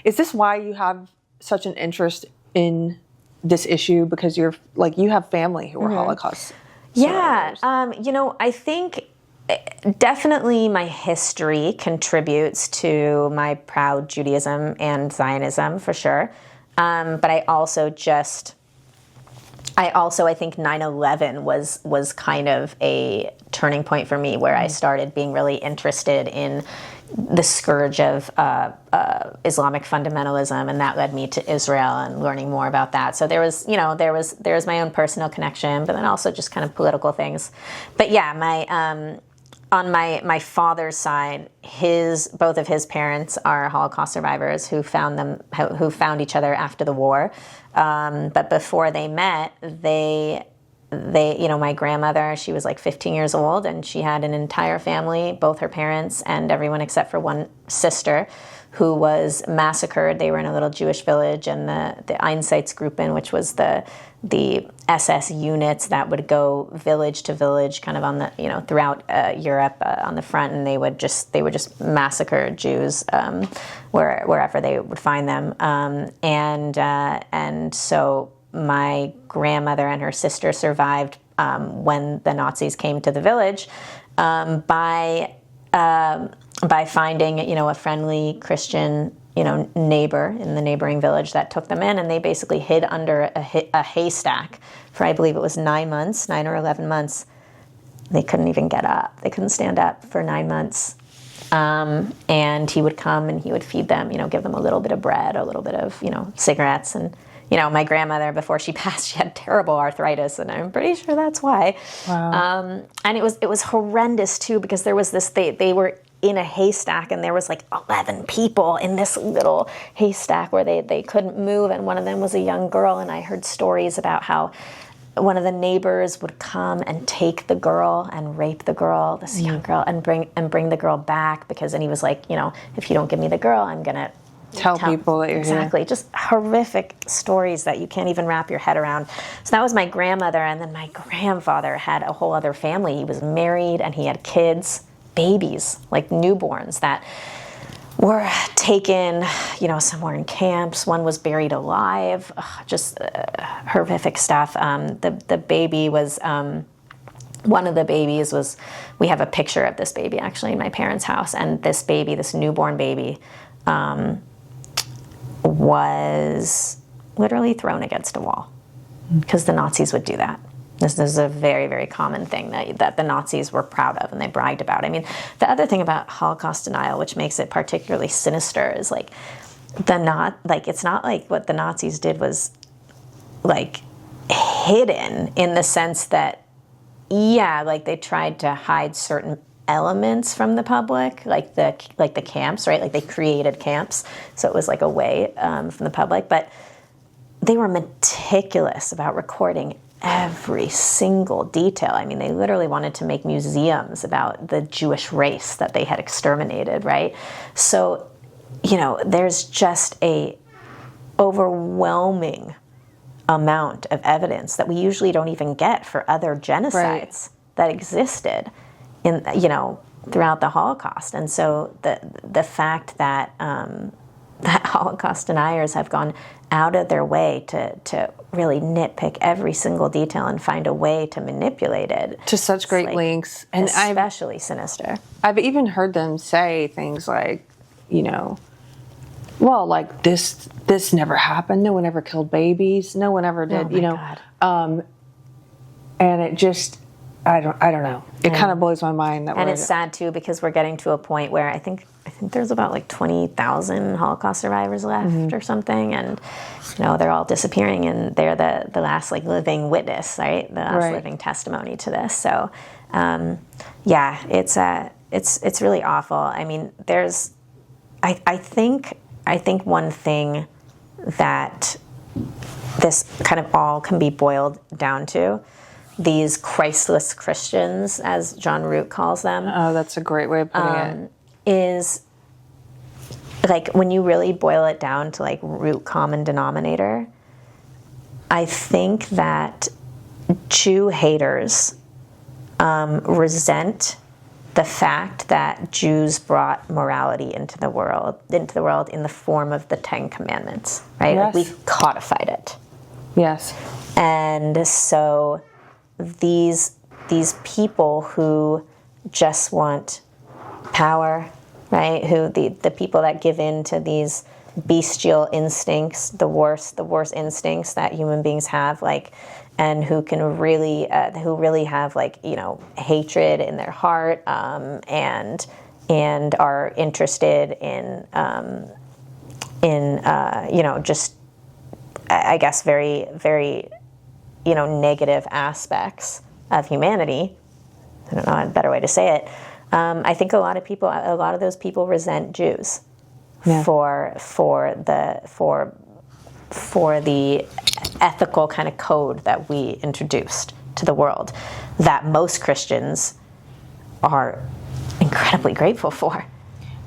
is this why you have such an interest in this issue? Because you have family who are Holocaust survivors. Yeah, I think definitely my history contributes to my proud Judaism and Zionism for sure. But I also I think 9/11 was kind of a turning point for me, where I started being really interested in the scourge of Islamic fundamentalism, and that led me to Israel and learning more about that. So there was my own personal connection, but then also just kind of political things. But yeah, on my father's side, both of his parents are Holocaust survivors who found each other after the war. But before they met, they my grandmother, she was like 15 years old, and she had an entire family, both her parents and everyone except for one sister, who was massacred. They were in a little Jewish village, and the Einsatzgruppen, which was the SS units that would go village to village, kind of on the throughout Europe on the front, and they would just massacre Jews wherever they would find them, and so my grandmother and her sister survived when the Nazis came to the village by finding a friendly Christian neighbor in the neighboring village that took them in, and they basically hid under a haystack for, I believe it was 9 or 11 months. They couldn't even get up. They couldn't stand up for 9 months. And he would come and he would feed them, give them a little bit of bread, a little bit of, cigarettes. And, my grandmother, before she passed, she had terrible arthritis, and I'm pretty sure that's why. Wow. And it was horrendous too, because there was this, they were in a haystack, and there was like 11 people in this little haystack where they couldn't move, and one of them was a young girl, and I heard stories about how one of the neighbors would come and take the girl and rape the girl, this young girl, and bring the girl back, and he was like, if you don't give me the girl, I'm gonna tell people that you're exactly here. Just horrific stories that you can't even wrap your head around. So that was my grandmother, and then my grandfather had a whole other family. He was married, and he had kids, babies, like newborns that were taken, somewhere in camps. One was buried alive. Just horrific stuff. The baby was, one of the babies was, we have a picture of this baby actually in my parents' house, and this newborn baby, was literally thrown against a wall, because the Nazis would do that. This is a very, very common thing that the Nazis were proud of and they bragged about. I mean, the other thing about Holocaust denial, which makes it particularly sinister, is it's not like what the Nazis did was like hidden, in the sense that, they tried to hide certain elements from the public, like the camps, right? Like they created camps, so it was like away from the public, but they were meticulous about recording every single detail. I mean, they literally wanted to make museums about the Jewish race that they had exterminated, right? So, there's just a overwhelming amount of evidence that we usually don't even get for other genocides that existed in, throughout the Holocaust. And so the fact that that Holocaust deniers have gone out of their way to really nitpick every single detail and find a way to manipulate it to such great lengths, and especially sinister. I've even heard them say things like, well, like this never happened. No one ever killed babies. No one ever did. Oh my God. And it just, I don't know. It kind of blows my mind that. And it's sad too, because we're getting to a point where I think there's about like 20,000 Holocaust survivors left or something, and they're all disappearing, and they're the last like living witness, right? The last living testimony to this. So, it's really awful. I mean, I think one thing that this kind of all can be boiled down to, these Christless Christians, as John Root calls them. Oh, that's a great way of putting it. Is like, when you really boil it down to like root common denominator, I think that Jew haters resent the fact that Jews brought morality into the world in the form of the Ten Commandments, right? Yes. Like, we've codified it. Yes. And so these people who just want power, right? Who the people that give in to these bestial instincts, the worst instincts that human beings have, like, and who can really have like, hatred in their heart, and are interested in just, I guess, very, very, negative aspects of humanity. I don't know a better way to say it. I think a lot of those people resent Jews for the ethical kind of code that we introduced to the world, that most Christians are incredibly grateful for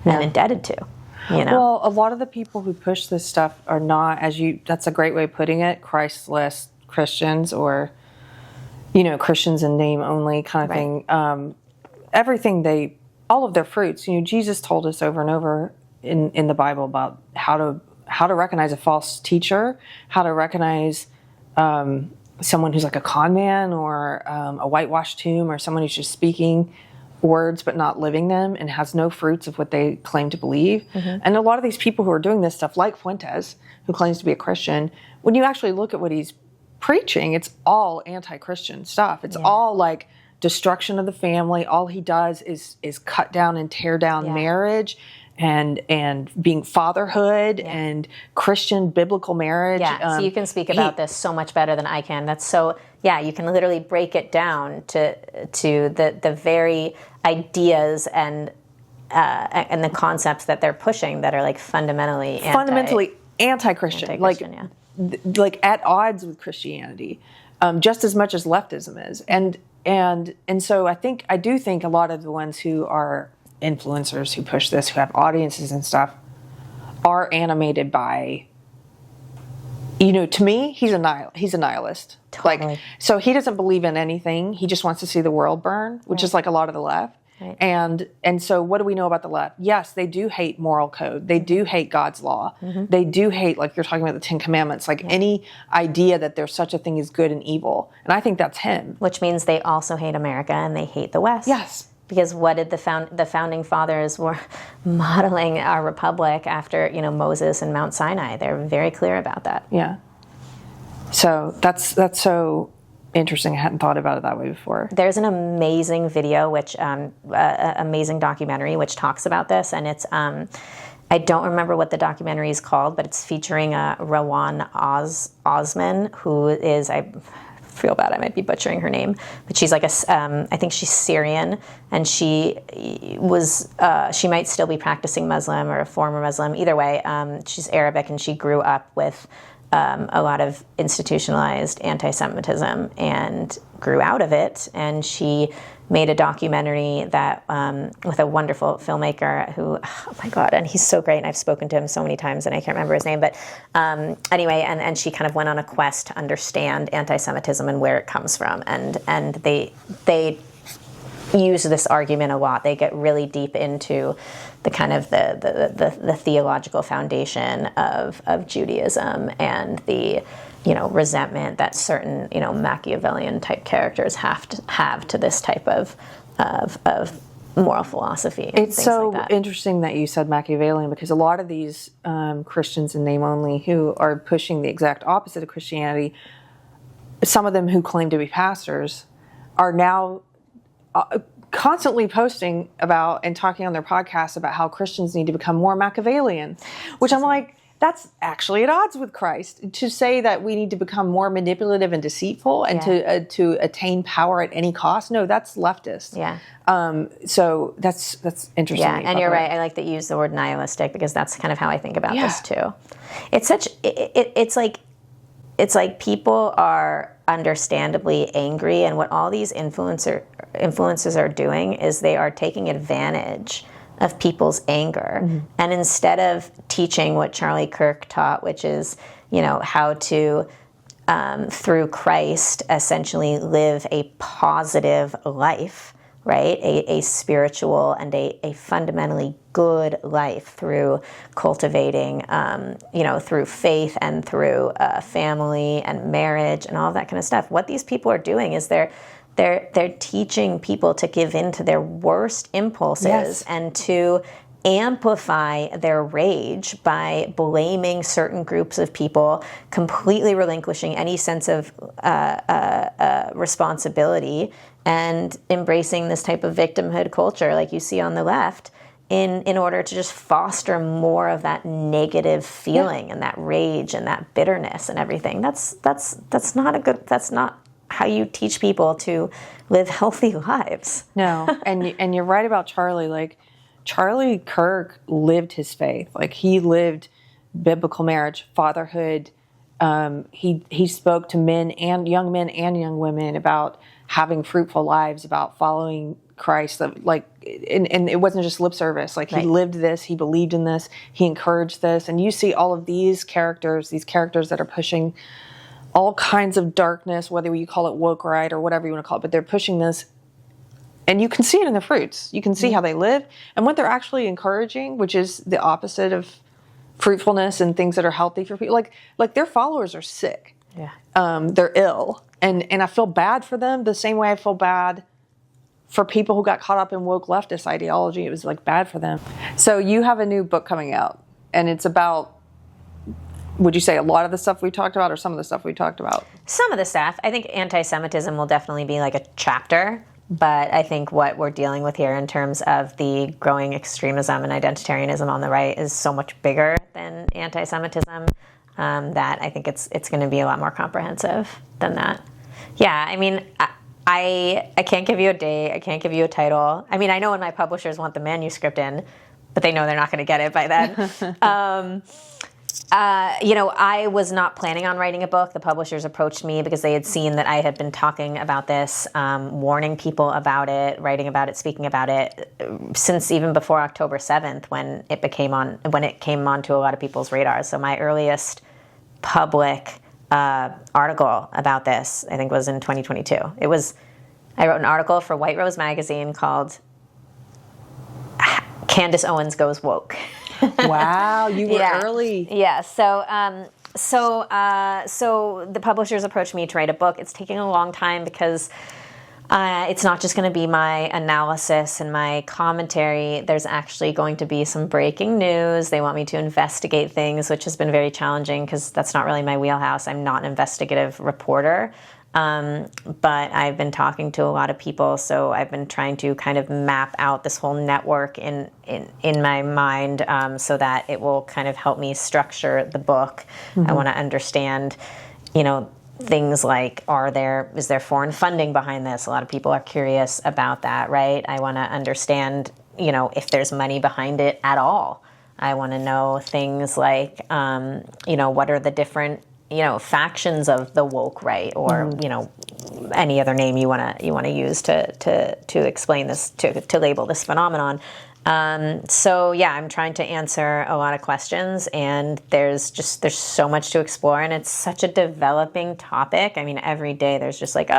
and indebted to. Well, a lot of the people who push this stuff are not, that's a great way of putting it, Christless Christians, or, Christians in name only kind of thing. All of their fruits, Jesus told us over and over in the Bible about how to recognize a false teacher, how to recognize someone who's like a con man, or a whitewashed tomb, or someone who's just speaking words but not living them and has no fruits of what they claim to believe. And a lot of these people who are doing this stuff, like Fuentes, who claims to be a Christian, when you actually look at what he's preaching, it's all anti-Christian stuff. It's all like destruction of the family. All he does is cut down and tear down marriage, and being fatherhood and Christian biblical marriage. So you can speak about this so much better than I can. That's so, you can literally break it down to the very ideas and the concepts that they're pushing that are like fundamentally anti-Christian, like at odds with Christianity, just as much as leftism is. And so I do think a lot of the ones who are influencers who push this, who have audiences and stuff, are animated by, to me, he's a nihilist. Totally. Like, so he doesn't believe in anything. He just wants to see the world burn, which is like a lot of the left. Right. And so what do we know about the left? Yes, they do hate moral code. They do hate God's law. They do hate, like you're talking about, the Ten Commandments, like any idea that there's such a thing as good and evil. And I think that's him. Which means they also hate America and they hate the West. Yes. Because what did the founding fathers were modeling our republic after, Moses and Mount Sinai? They're very clear about that. Yeah. So that's so interesting. I hadn't thought about it that way before. There's an amazing video, amazing documentary, which talks about this, and it's I don't remember what the documentary is called, but it's featuring Rawan Osman, who is, I feel bad, I might be butchering her name, but she's like I think she's Syrian, and she might still be practicing Muslim or a former Muslim. Either way, she's Arabic, and she grew up with a lot of institutionalized anti-Semitism and grew out of it. And she made a documentary that with a wonderful filmmaker who, oh my God, and he's so great, and I've spoken to him so many times and I can't remember his name, but anyway, and she kind of went on a quest to understand anti-Semitism and where it comes from, and they use this argument a lot. They get really deep into the kind of the theological foundation of Judaism, and the resentment that certain Machiavellian type characters have to this type of moral philosophy. And It's things so like that. interesting that you said Machiavellian, because a lot of these Christians in name only who are pushing the exact opposite of Christianity, some of them who claim to be pastors, are now constantly posting about and talking on their podcasts about how Christians need to become more Machiavellian, which I'm like, that's actually at odds with Christ. To say that we need to become more manipulative and deceitful and to attain power at any cost, no, that's leftist. Yeah. So that's interesting. Yeah, and you're right. I like that you use the word nihilistic, because that's kind of how I think about this too. It's such. It's like people are understandably angry, and what all these influencers are doing is they are taking advantage of people's anger. And instead of teaching what Charlie Kirk taught, which is, how to, through Christ, essentially live a positive life, right? A spiritual and a fundamentally good life through cultivating, through faith and through family and marriage and all of that kind of stuff. What these people are doing is they're teaching people to give in to their worst impulses and to amplify their rage by blaming certain groups of people, completely relinquishing any sense of responsibility, and embracing this type of victimhood culture like you see on the left in order to just foster more of that negative feeling and that rage and that bitterness and everything. That's not how you teach people to live healthy lives. No, and you're right about Charlie. Like, Charlie Kirk lived his faith. Like, he lived biblical marriage, fatherhood. He spoke to men and young women about having fruitful lives, about following Christ. Like, and it wasn't just lip service. Like, he lived this. He believed in this. He encouraged this. And you see all of these characters that are pushing all kinds of darkness, whether you call it woke right or whatever you want to call it, but they're pushing this, and you can see it in the fruits. You can see how they live and what they're actually encouraging, which is the opposite of fruitfulness and things that are healthy for people. Like their followers are sick. Yeah. They're ill, and I feel bad for them the same way I feel bad for people who got caught up in woke leftist ideology. It was like bad for them. So you have a new book coming out, and it's about, would you say, a lot of the stuff we talked about, or some of the stuff we talked about? Some of the stuff. I think anti-Semitism will definitely be like a chapter, but I think what we're dealing with here in terms of the growing extremism and identitarianism on the right is so much bigger than anti-Semitism that I think it's going to be a lot more comprehensive than that. Yeah, I mean, I can't give you a date. I can't give you a title. I mean, I know when my publishers want the manuscript in, but they know they're not going to get it by then. I was not planning on writing a book. The publishers approached me because they had seen that I had been talking about this, warning people about it, writing about it, speaking about it, since even before October 7th, when it came onto a lot of people's radars. So my earliest public article about this, I think, was in 2022. I wrote an article for White Rose magazine called Candace Owens Goes Woke. Wow, you were early. Yeah. So the publishers approached me to write a book. It's taking a long time because it's not just going to be my analysis and my commentary. There's actually going to be some breaking news. They want me to investigate things, which has been very challenging because that's not really my wheelhouse. I'm not an investigative reporter. But I've been talking to a lot of people, so I've been trying to kind of map out this whole network in my mind, so that it will kind of help me structure the book. I want to understand, things like, is there foreign funding behind this? A lot of people are curious about that, right? I want to understand, if there's money behind it at all. I want to know things like, what are the different factions of the woke right, or any other name you want to use to explain this, to label this phenomenon. So yeah, I'm trying to answer a lot of questions, and there's so much to explore, and it's such a developing topic. I mean, every day there's just like,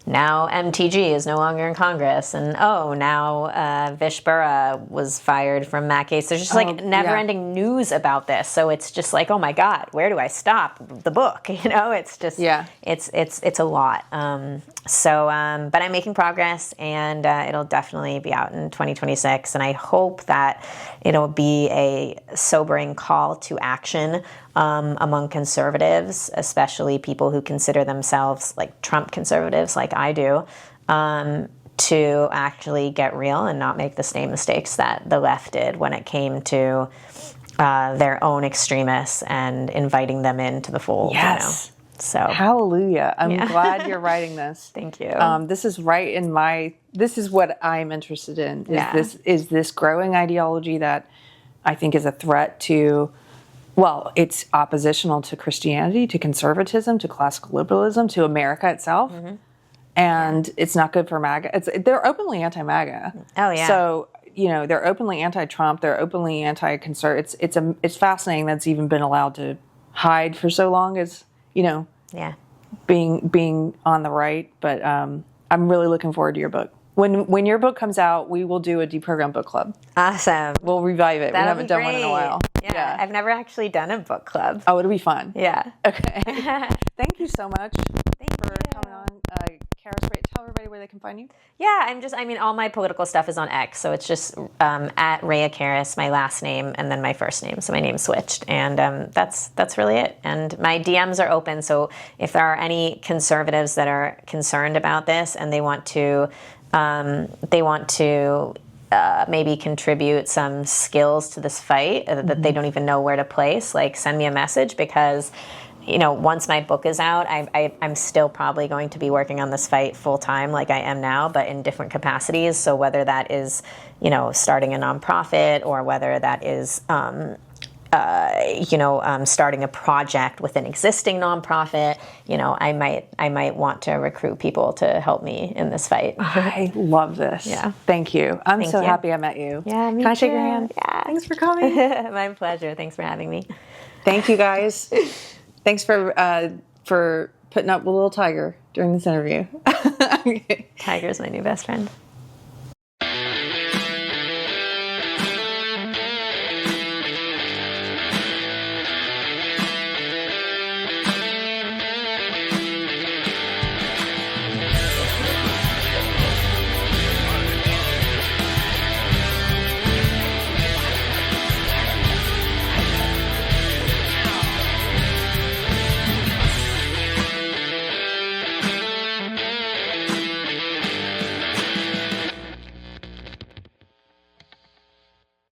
now MTG is no longer in Congress, and now Vish Burra was fired from that case. There's just like never-ending news about this, so it's just like, oh my God, where do I stop the book? It's just it's a lot. But I'm making progress, and it'll definitely be out in 2026, and I hope that it'll be a sobering call to action among conservatives, especially people who consider themselves like Trump conservatives, like I do, to actually get real and not make the same mistakes that the left did when it came to their own extremists and inviting them into the fold. Yes. So hallelujah. I'm glad you're writing this. Thank you. This is right in this is what I'm interested in, is this growing ideology that I think is a threat to, well, it's oppositional to Christianity, to conservatism, to classical liberalism, to America itself. Mm-hmm. And it's not good for MAGA. They're openly anti-MAGA. Oh, yeah. So, they're openly anti-Trump. They're openly anti-conservative. It's fascinating that's even been allowed to hide for so long as, being on the right. But I'm really looking forward to your book. When your book comes out, we will do a Deprogrammed book club. Awesome. We'll revive it. That'll we haven't done one in a while. Yeah. I've never actually done a book club. Oh, it'll be fun. Yeah. Okay. Thank you so much for coming on. Karys Rhea, tell everybody where they can find you. Yeah, all my political stuff is on X, so it's just at Rhea Karys, my last name, and then my first name, so my name's switched, and that's really it. And my DMs are open, so if there are any conservatives that are concerned about this and they want to maybe contribute some skills to this fight that they don't even know where to place, like send me a message, because once my book is out, I'm still probably going to be working on this fight full time like I am now, but in different capacities. So whether that is, starting a nonprofit, or whether that is, starting a project with an existing nonprofit, I might want to recruit people to help me in this fight. I love this. Yeah. Thank you. I'm so happy I met you. Yeah, me Can I too. shake your hand? Yeah. Thanks for coming. My pleasure. Thanks for having me. Thank you, guys. Thanks for putting up with little Tiger during this interview. Tiger's my new best friend.